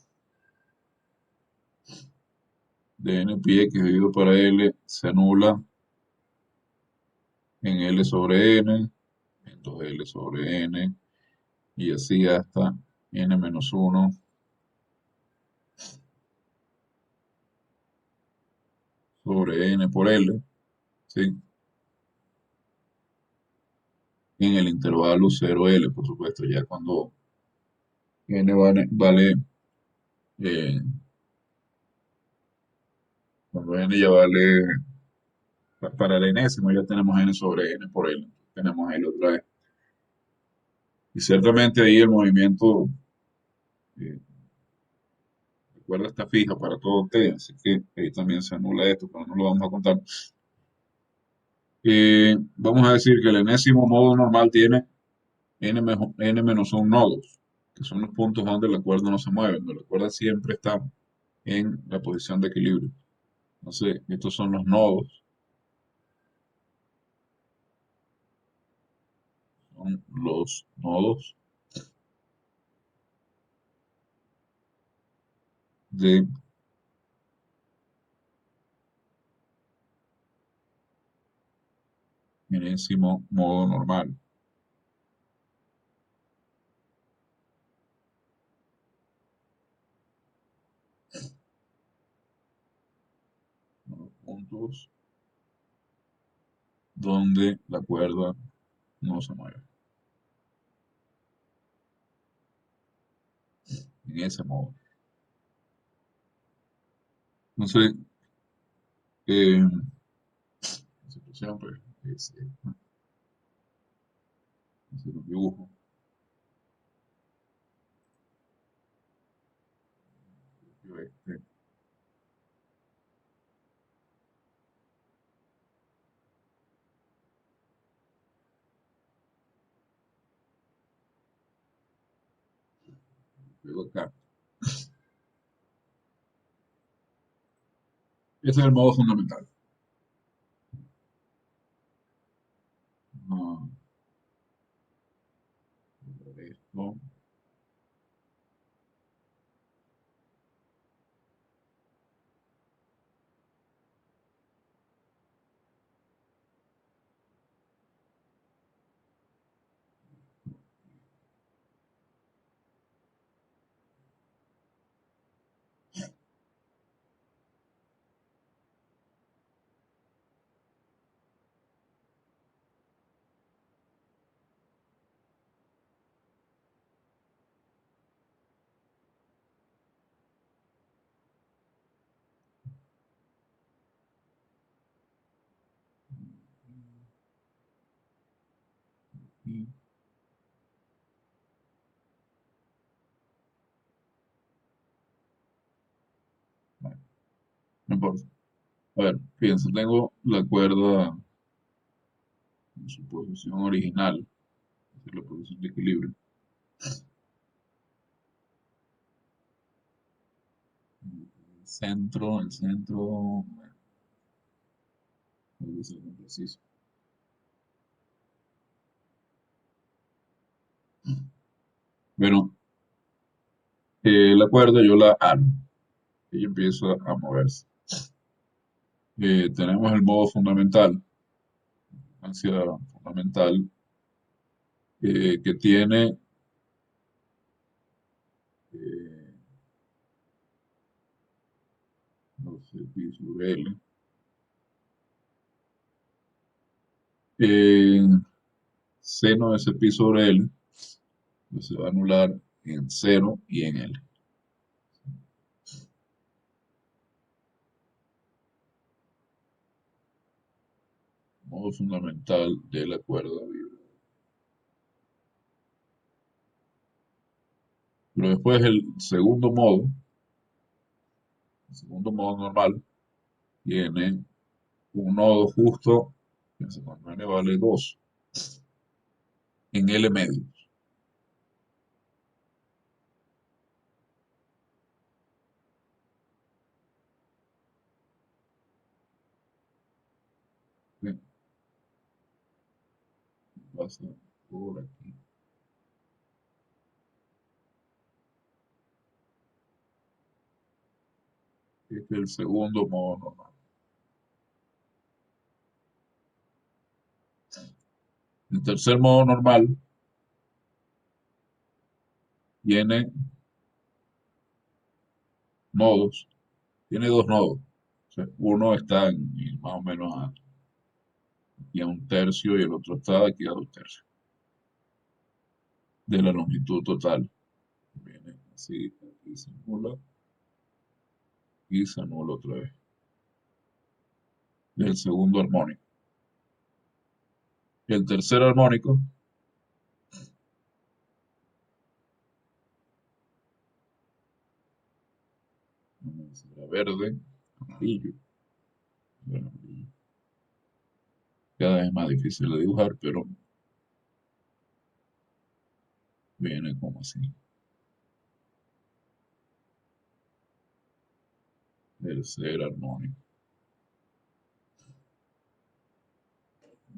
Speaker 1: de n pi x dividido para L se anula en L sobre N, en 2L sobre N, y así hasta N menos 1 sobre N por L, ¿sí? En el intervalo 0L, por supuesto, ya cuando N vale eh, cuando N ya vale para el enésimo, ya tenemos N sobre N por L, tenemos L otra vez. Y ciertamente ahí el movimiento, eh, la cuerda está fija para todo T, así que ahí también se anula esto, pero no lo vamos a contar. Vamos a decir que el enésimo modo normal tiene n menos un nodos, que son los puntos donde la cuerda no se mueve, donde la cuerda siempre está en la posición de equilibrio. Entonces, estos son los nodos de enésimo modo normal. Los puntos donde la cuerda no se mueve, en ese modo. Entonces, esa situación, pues, es el dibujo. Este, luego acá. Ese es el modo fundamental. No, esto, y, bueno, no importa. A ver, fíjense, tengo la cuerda en su posición original, es decir, la posición de equilibrio. El centro, bueno, no voy a ser muy preciso. Bueno, la cuerda yo la alo, ella empieza a moverse. Tenemos el modo fundamental, frecuencia fundamental, que tiene eh, Entonces, pi sobre L. En seno de ese pi sobre L, pues se va a anular en cero y en L. Modo fundamental de la cuerda viva. Pero después el segundo modo normal, tiene un nodo justo, fíjense, cuando n vale 2, en L medio. Bien, pasa por aquí. Este es el segundo modo normal. El tercer modo normal tiene nodos, tiene dos nodos. O sea, uno está más o menos aquí a un tercio y el otro está aquí a dos tercios de la longitud total. Viene así, aquí se anula y se anula otra vez. El segundo armónico. El tercer armónico será verde, amarillo. Bueno, cada vez más difícil de dibujar, pero viene como así. Tercer armónico.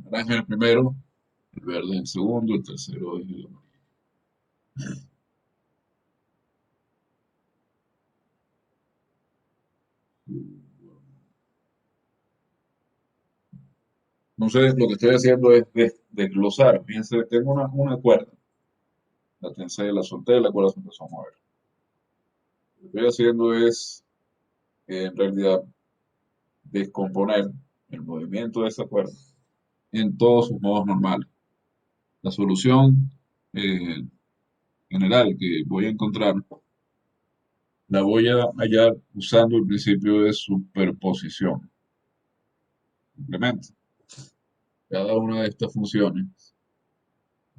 Speaker 1: Naranja el primero, el verde el segundo, el tercero es el amarillo. Entonces, lo que estoy haciendo es desglosar. Fíjense, tengo una cuerda. La tensé, la solté, la cuerda se empezó a mover. Lo que estoy haciendo es, en realidad, descomponer el movimiento de esa cuerda en todos sus modos normales. La solución eh, general que voy a encontrar la voy a hallar usando el principio de superposición. Simplemente, cada una de estas funciones,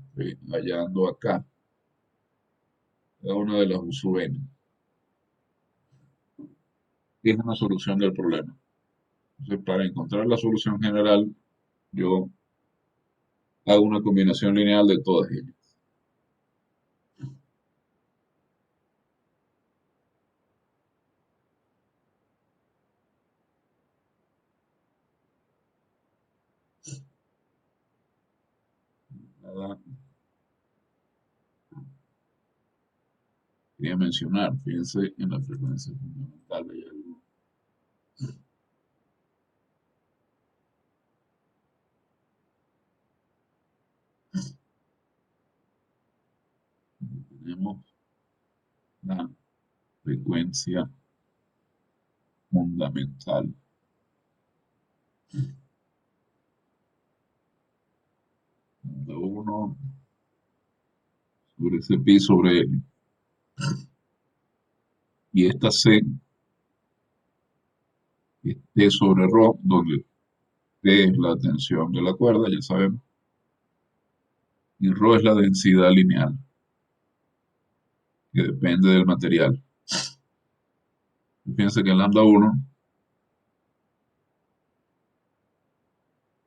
Speaker 1: estoy hallando acá, cada una de las uso n, es una solución del problema. Entonces, para encontrar la solución general, yo hago una combinación lineal de todas ellas. Nada, quería mencionar, fíjense en la frecuencia fundamental. Tenemos la frecuencia fundamental. De 1 sobre ese pi sobre L. Y esta C es T sobre ρ, donde T es la tensión de la cuerda, ya sabemos, y ρ es la densidad lineal, que depende del material. Fíjense que el lambda 1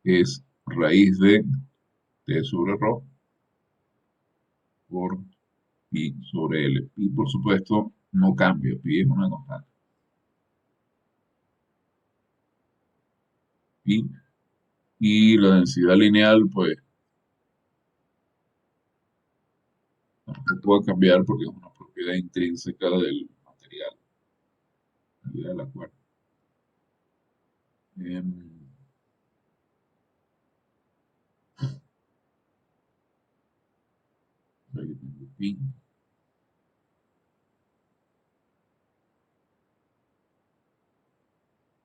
Speaker 1: es raíz de T sobre ρ por pi sobre L. Pi, por supuesto, no cambia, pi es una constante. Pi, y la densidad lineal, pues, tampoco va a cambiar porque es una propiedad intrínseca del material, de la cuerda. Em, Aquí tengo pi.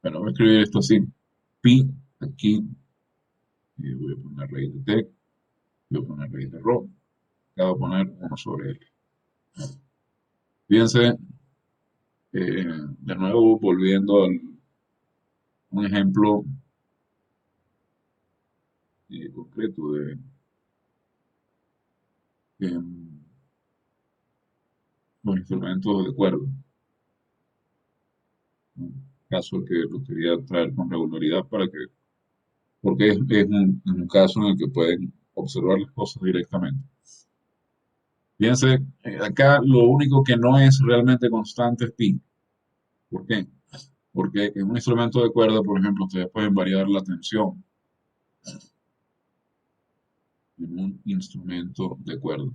Speaker 1: Bueno, voy a escribir esto así. Pi aquí, voy a poner raíz de t, voy a poner raíz de rho, acá voy a poner 1 sobre l. Fíjense, de nuevo volviendo a un ejemplo concreto de em, los instrumentos de cuerda. Un caso que lo quería traer con regularidad porque es un caso en el que pueden observar las cosas directamente. Fíjense, acá lo único que no es realmente constante es pi. ¿Por qué? Porque en un instrumento de cuerda, por ejemplo, ustedes pueden variar la tensión en un instrumento de cuerda.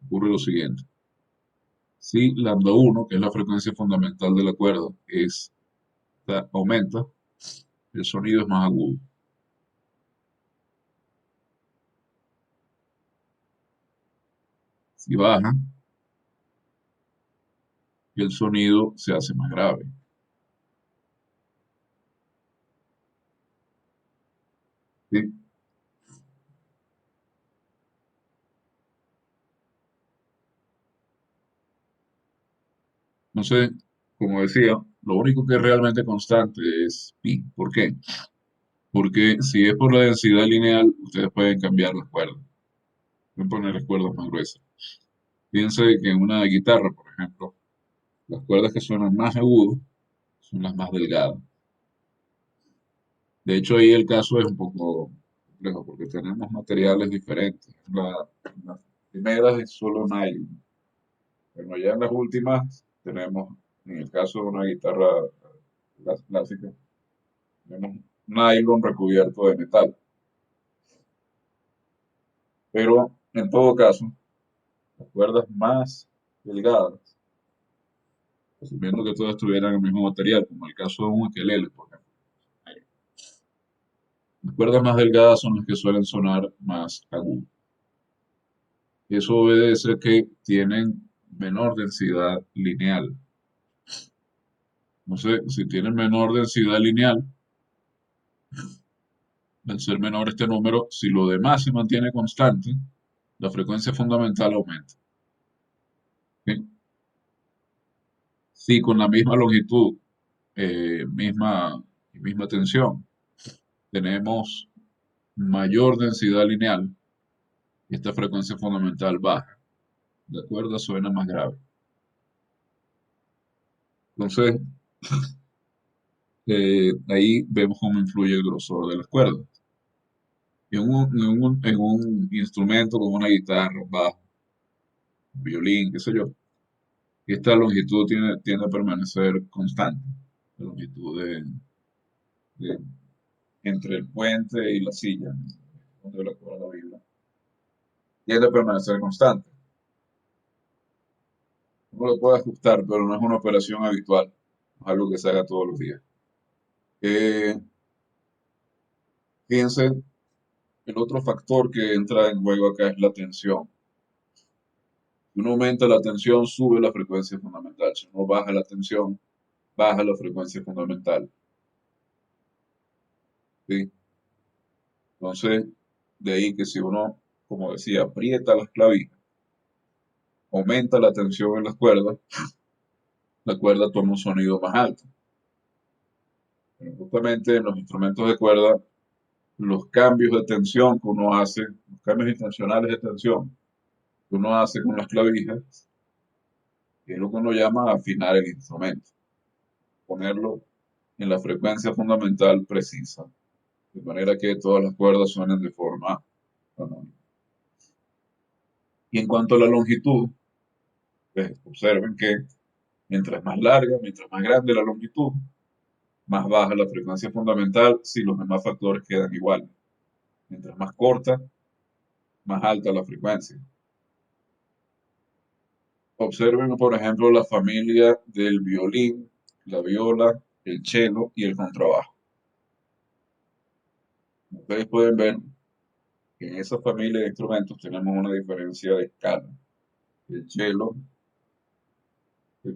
Speaker 1: Ocurre lo siguiente. Si lambda 1, que es la frecuencia fundamental de la cuerda, aumenta, el sonido es más agudo. Si baja, el sonido se hace más grave. ¿Sí? Entonces, como decía, lo único que es realmente constante es pi. ¿Por qué? Porque si es por la densidad lineal, ustedes pueden cambiar las cuerdas. Pueden poner las cuerdas más gruesas. Fíjense que en una guitarra, por ejemplo, las cuerdas que suenan más agudas son las más delgadas. De hecho, ahí el caso es un poco complejo porque tenemos materiales diferentes. Las primeras es solo nylon. Bueno, ya en las últimas tenemos, en el caso de una guitarra clásica, tenemos nylon recubierto de metal. Pero en todo caso, las cuerdas más delgadas, asumiendo que todas tuvieran el mismo material, como el caso de un ukelele, por ejemplo, las cuerdas más delgadas son las que suelen sonar más agudas. Eso obedece a que tienen menor densidad lineal. No sé, si tienen menor densidad lineal, al ser menor este número, si lo demás se mantiene constante, la frecuencia fundamental aumenta. ¿Sí? Si con la misma longitud, misma tensión, tenemos mayor densidad lineal, esta frecuencia fundamental baja. La cuerda suena más grave. Entonces, ahí vemos cómo influye el grosor de las cuerdas. En un instrumento como una guitarra, un bajo, un violín, qué sé yo, esta longitud tiende a permanecer constante. La longitud de- entre el puente y la silla, donde la cuerda vibra, tiende a permanecer constante. Uno lo puede ajustar, pero no es una operación habitual, no es algo que se haga todos los días. Eh, Fíjense, el otro factor que entra en juego acá es la tensión. Si uno aumenta la tensión, sube la frecuencia fundamental. Si uno baja la tensión, baja la frecuencia fundamental. ¿Sí? Entonces, de ahí que si uno, como decía, aprieta las clavijas, aumenta la tensión en las cuerdas, la cuerda toma un sonido más alto. Pero justamente en los instrumentos de cuerda, los cambios de tensión que uno hace, los cambios intencionales de tensión que uno hace con las clavijas, es lo que uno llama afinar el instrumento, ponerlo en la frecuencia fundamental precisa, de manera que todas las cuerdas suenen de forma armónica. Y en cuanto a la longitud, pues, observen que mientras más larga, mientras más grande la longitud, más baja la frecuencia fundamental si los demás factores quedan iguales. Mientras más corta, más alta la frecuencia. Observen, por ejemplo, la familia del violín, la viola, el cello y el contrabajo. Ustedes pueden ver que en esa familia de instrumentos tenemos una diferencia de escala. El cello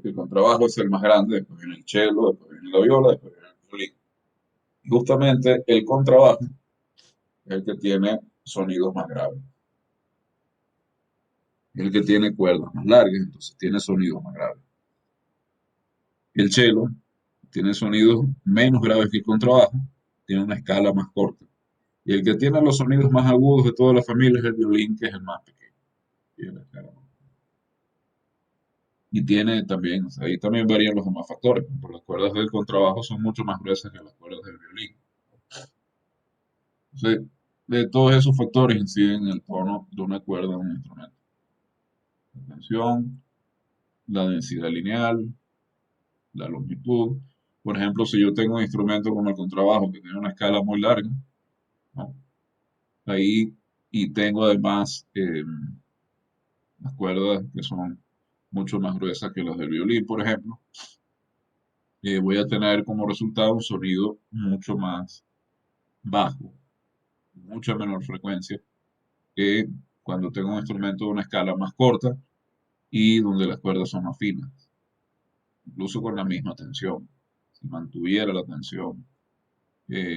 Speaker 1: El contrabajo es el más grande, después viene el cello, después viene la viola, después viene el violín. Y justamente el contrabajo es el que tiene sonidos más graves, es el que tiene cuerdas más largas, entonces tiene sonidos más graves. El cello tiene sonidos menos graves que el contrabajo, tiene una escala más corta. Y el que tiene los sonidos más agudos de toda la familia es el violín, que es el más pequeño. Tiene la escala más- Y tiene también, o sea, ahí también varían los demás factores. Por ejemplo, las cuerdas del contrabajo son mucho más gruesas que las cuerdas del violín. Entonces, de todos esos factores inciden en el tono de una cuerda de un instrumento. La tensión, la densidad lineal, la longitud. Por ejemplo, si yo tengo un instrumento como el contrabajo que tiene una escala muy larga, ¿no? Ahí, y tengo además las cuerdas que son mucho más gruesas que las del violín, por ejemplo, voy a tener como resultado un sonido mucho más bajo, mucha menor frecuencia que cuando tengo un instrumento de una escala más corta y donde las cuerdas son más finas, incluso con la misma tensión. Si mantuviera la tensión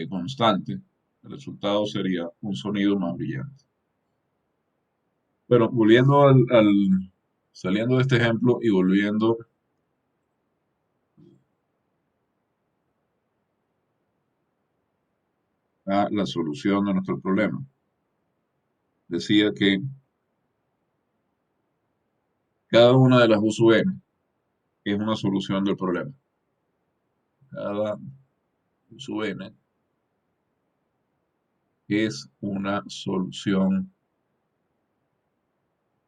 Speaker 1: constante, el resultado sería un sonido más brillante. Pero volviendo saliendo de este ejemplo y volviendo a la solución de nuestro problema, decía que cada una de las USUN es una solución del problema. Cada USUN es una solución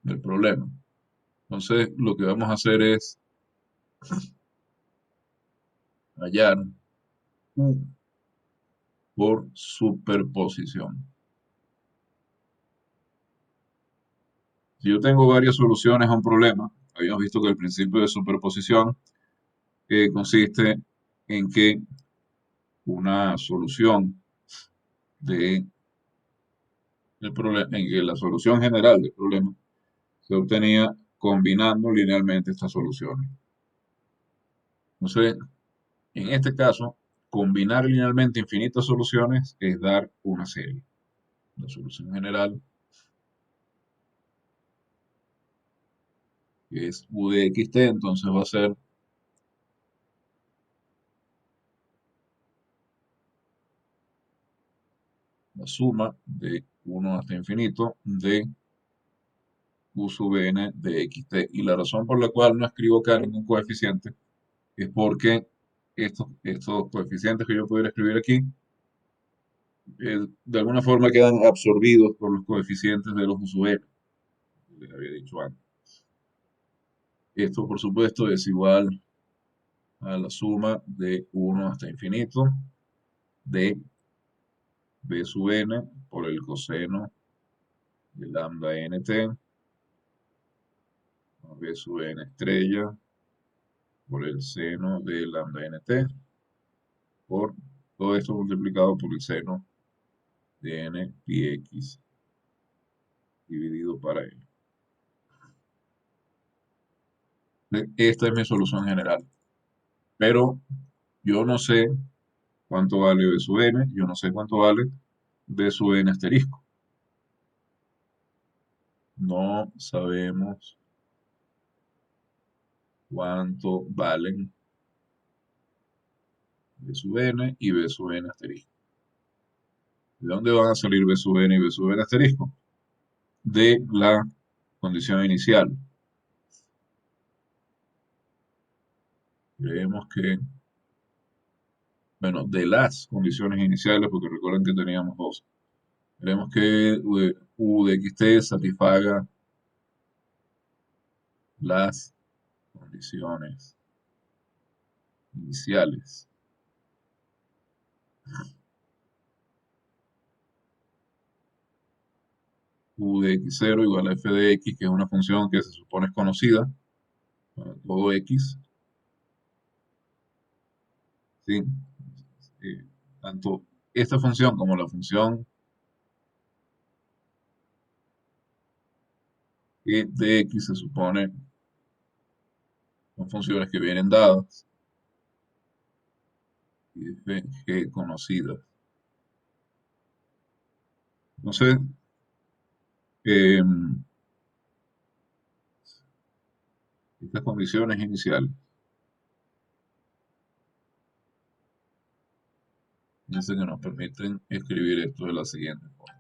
Speaker 1: del problema. Entonces, lo que vamos a hacer es hallar U por superposición. Si yo tengo varias soluciones a un problema, habíamos visto que el principio de superposición consiste en que una solución de el problema, en que la solución general del problema se obtenía combinando linealmente estas soluciones. Entonces, en este caso, combinar linealmente infinitas soluciones es dar una serie. La solución general, que es u de xt, entonces va a ser la suma de 1 hasta infinito de u sub n de xt. Y la razón por la cual no escribo acá ningún coeficiente es porque estos coeficientes que yo pudiera escribir aquí, de alguna forma quedan absorbidos por los coeficientes de los u sub n, que les había dicho antes. Esto, por supuesto, es igual a la suma de 1 hasta infinito de b sub n por el coseno de lambda nt, b sub n estrella por el seno de lambda nt, por todo esto multiplicado por el seno de n pi x dividido para n. Esta es mi solución general, pero yo no sé cuánto vale b sub n, yo no sé cuánto vale b sub n asterisco. No sabemos cuánto valen B sub n y B sub n asterisco. ¿De dónde van a salir B sub n y B sub n asterisco? De la condición inicial. Creemos que, bueno, de las condiciones iniciales, porque recuerden que teníamos dos. Creemos que U de xt satisfaga las condiciones iniciales. U de x0 igual a f de x, que es una función que se supone es conocida para todo x. ¿Sí? Tanto esta función como la función de x se supone Son funciones que vienen dadas y f g conocidas. Entonces, estas condiciones iniciales dice que nos permiten escribir esto de la siguiente forma.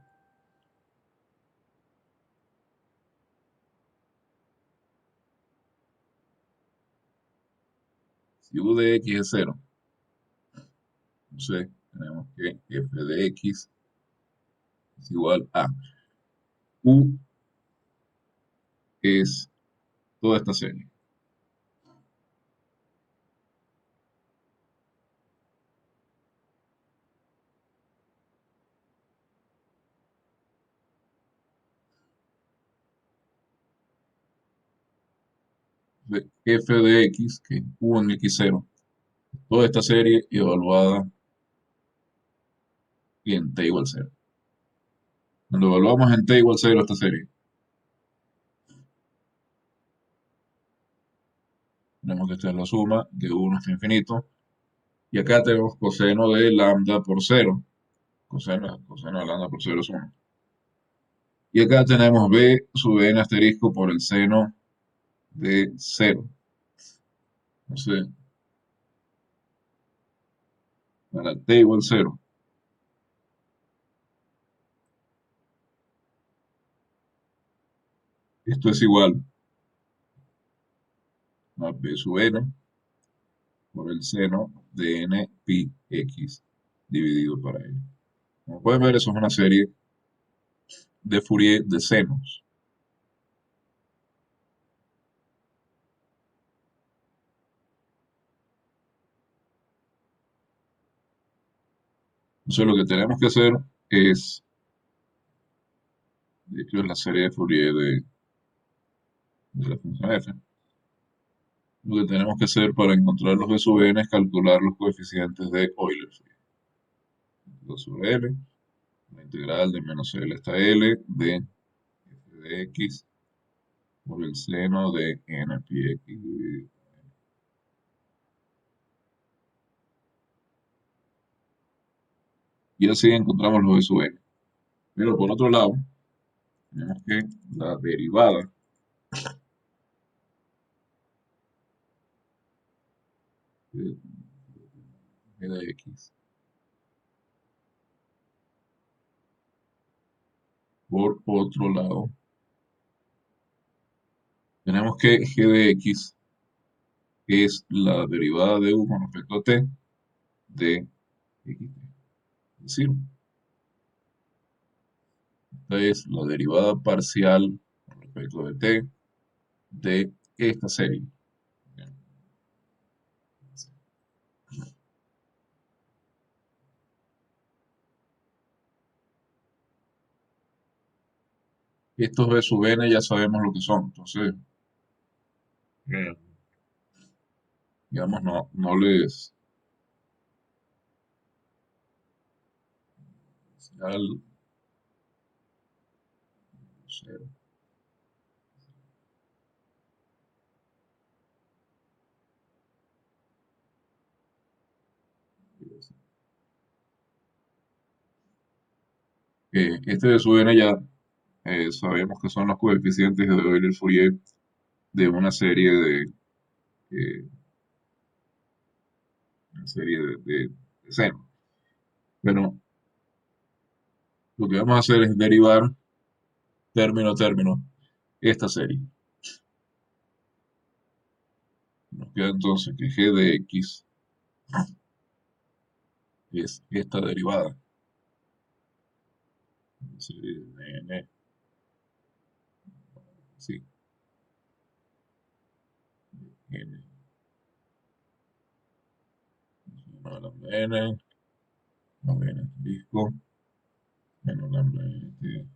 Speaker 1: Si u de x es cero, entonces tenemos que f de x es igual a u es toda esta serie. F de x, que es u en x0, toda esta serie evaluada en t igual 0. Cuando evaluamos en t igual 0 esta serie, tenemos que esta es la suma de 1 hasta infinito. Y acá tenemos coseno de lambda por 0. Coseno de lambda por 0 es 1. Y acá tenemos b sub n asterisco por el seno de 0. Entonces, para t igual 0, esto es igual a b sub n por el seno de n pi x dividido para n. Como pueden ver, eso es una serie de Fourier de senos. Entonces lo que tenemos que hacer es, de hecho es la serie de Fourier de la función f. Lo que tenemos que hacer para encontrar los b sub n es calcular los coeficientes de Euler. 2 sobre L, la integral de menos L hasta L de f de x por el seno de n pi x dividido. Y así encontramos los b sub n. Pero por otro lado, tenemos que la derivada de g de x por otro lado, tenemos que g de x es la derivada de u con respecto a t de x. Es decir, esta es la derivada parcial con respecto de t de esta serie. Estos b sub n ya sabemos lo que son, entonces, eh, digamos, no les... Al, cero, este b sub n ya sabemos que son los coeficientes de Euler-Fourier de eh, una serie de senos. Pero lo que vamos a hacer es derivar término a término esta serie. Nos queda entonces que g de x es esta derivada. Serie de n, sí, n, no lambda n, no n disco, menos lambda n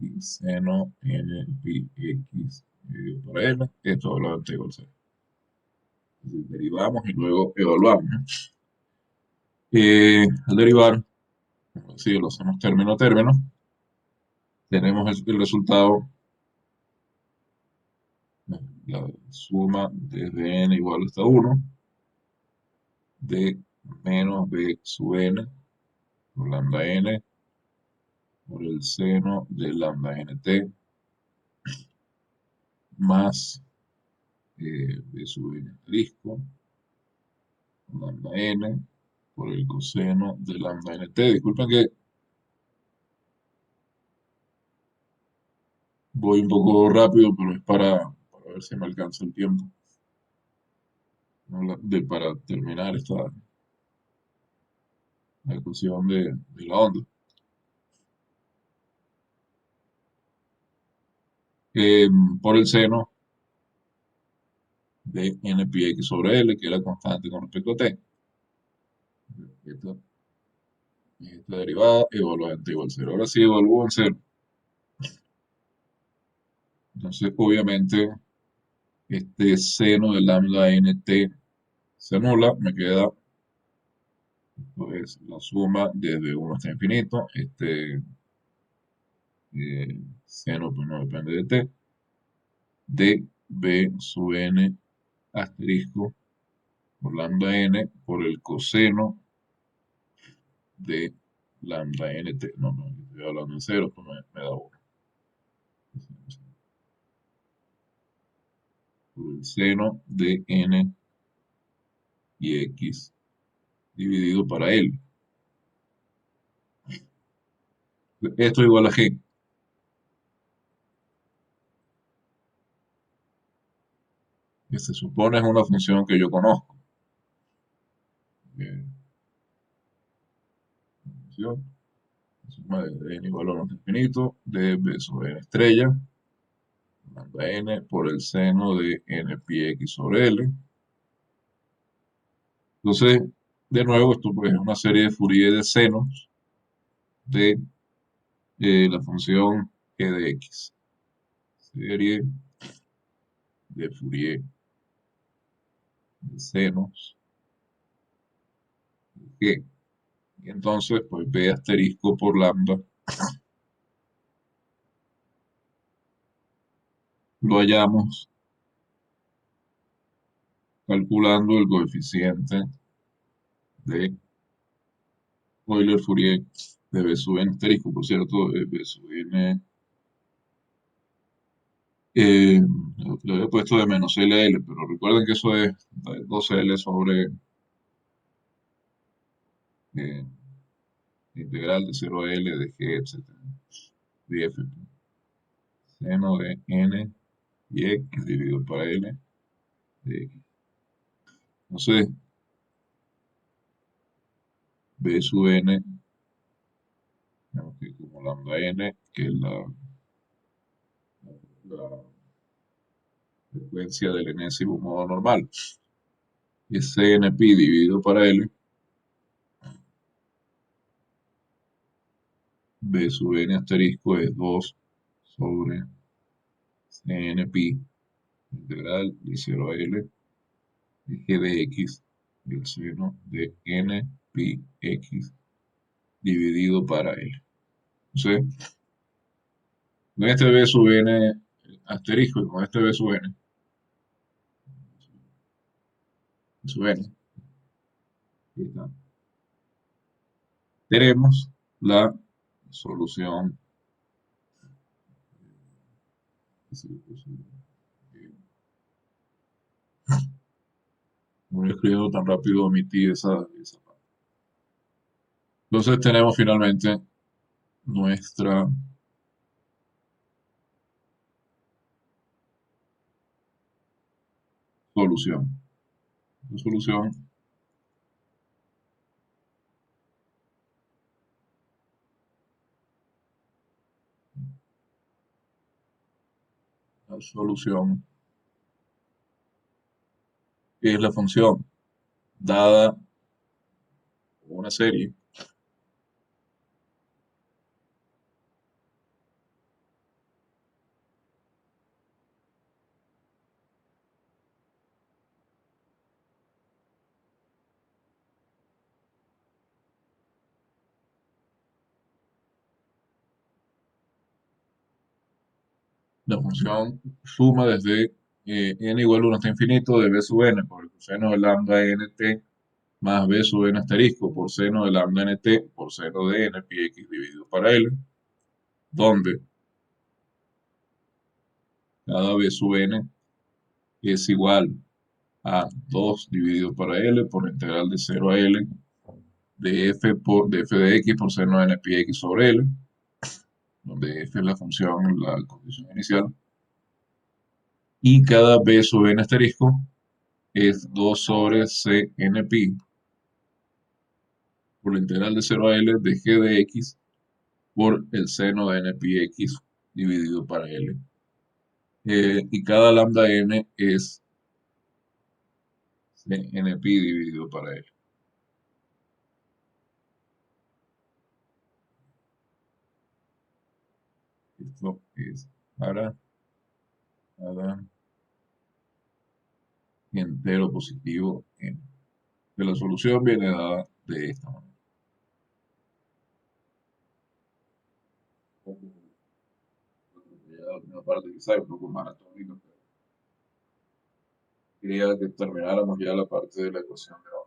Speaker 1: y seno n pi x dividido por n, esto lo antes igual a 0. Derivamos y luego evaluamos. Al derivar, si lo hacemos término a término, tenemos el resultado la suma desde n igual hasta 1 de menos b sub n por lambda n por el seno de lambda nt más b sub n asterisco lambda n por el coseno de lambda nt. Disculpen que voy un poco rápido, pero es para ver si me alcanza el tiempo, ¿no? Para terminar la ecuación de la onda. Eh, por el seno de n pi x sobre L, que es la constante con respecto a t. Esta, esta derivada evaluante igual a 0. Ahora sí evalúo en 0. Entonces, obviamente, este seno de lambda nt se anula, me queda pues la suma desde 1 hasta infinito. Seno pues no depende de t, de b sub n asterisco por lambda n por el coseno de lambda nt. No, no, estoy hablando en cero, pues me da 1. Por el seno de n y x dividido para L. Esto es igual a g, que se supone es una función que yo conozco. Eh, función, suma de n igual a 1 hasta infinito, de b sobre n estrella, lambda n por el seno de n pi x sobre L. Entonces, de nuevo, esto pues es una serie de Fourier de senos de la función g de x. Serie de Fourier de senos de g. Y entonces, pues b asterisco por lambda lo hallamos calculando el coeficiente de Euler-Fourier de B sub n asterisco, por cierto, B sub n, eh, lo había puesto de menos LL, pero recuerden que eso es 2L sobre eh, integral de 0 a L de G, etcétera, de F, seno de n y x dividido para L de x. Entonces, B sub n, digamos que como lambda n, que es la frecuencia del enésimo modo normal, y es CNP dividido para L, B sub n asterisco es 2 sobre CNP integral de 0 a L de g de x del seno de n pi x dividido para L. Entonces, con este B sub n asterisco y con este B sub n, aquí está, tenemos la solución. No escribiendo tan rápido, omití esa parte. Entonces tenemos finalmente nuestra solución. La solución, la solución es la función dada una serie la función suma desde n igual 1 hasta infinito de b sub n por el coseno de lambda nt más b sub n asterisco por seno de lambda nt por seno de n pi x dividido para L, donde cada b sub n es igual a 2 dividido para L por la integral de 0 a L de f de x por seno de n pi x sobre L, donde f es la función, la condición inicial, y cada b sub n asterisco es 2 sobre c n pi por la integral de 0 a L de g de x por el seno de n pi x dividido para L. Y cada lambda n es n pi dividido para L. Esto es para cada entero positivo n. Que la solución viene dada de esta manera. Una parte quizá un poco más anatómica, pero quería que termináramos ya la parte de la ecuación de ahora.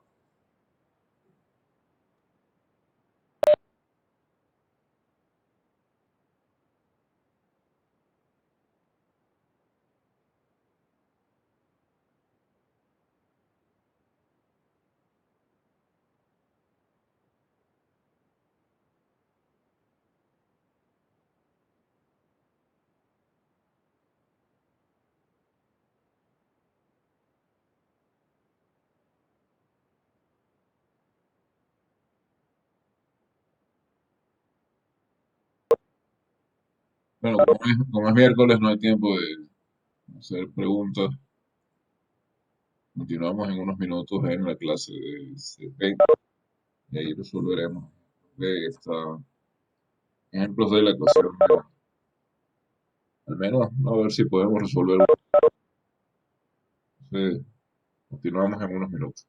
Speaker 1: Bueno, como es miércoles, no hay tiempo de hacer preguntas. Continuamos en unos minutos en la clase de CP y ahí resolveremos de ejemplos de la ecuación. Al menos a ver si podemos resolver. Entonces, continuamos en unos minutos.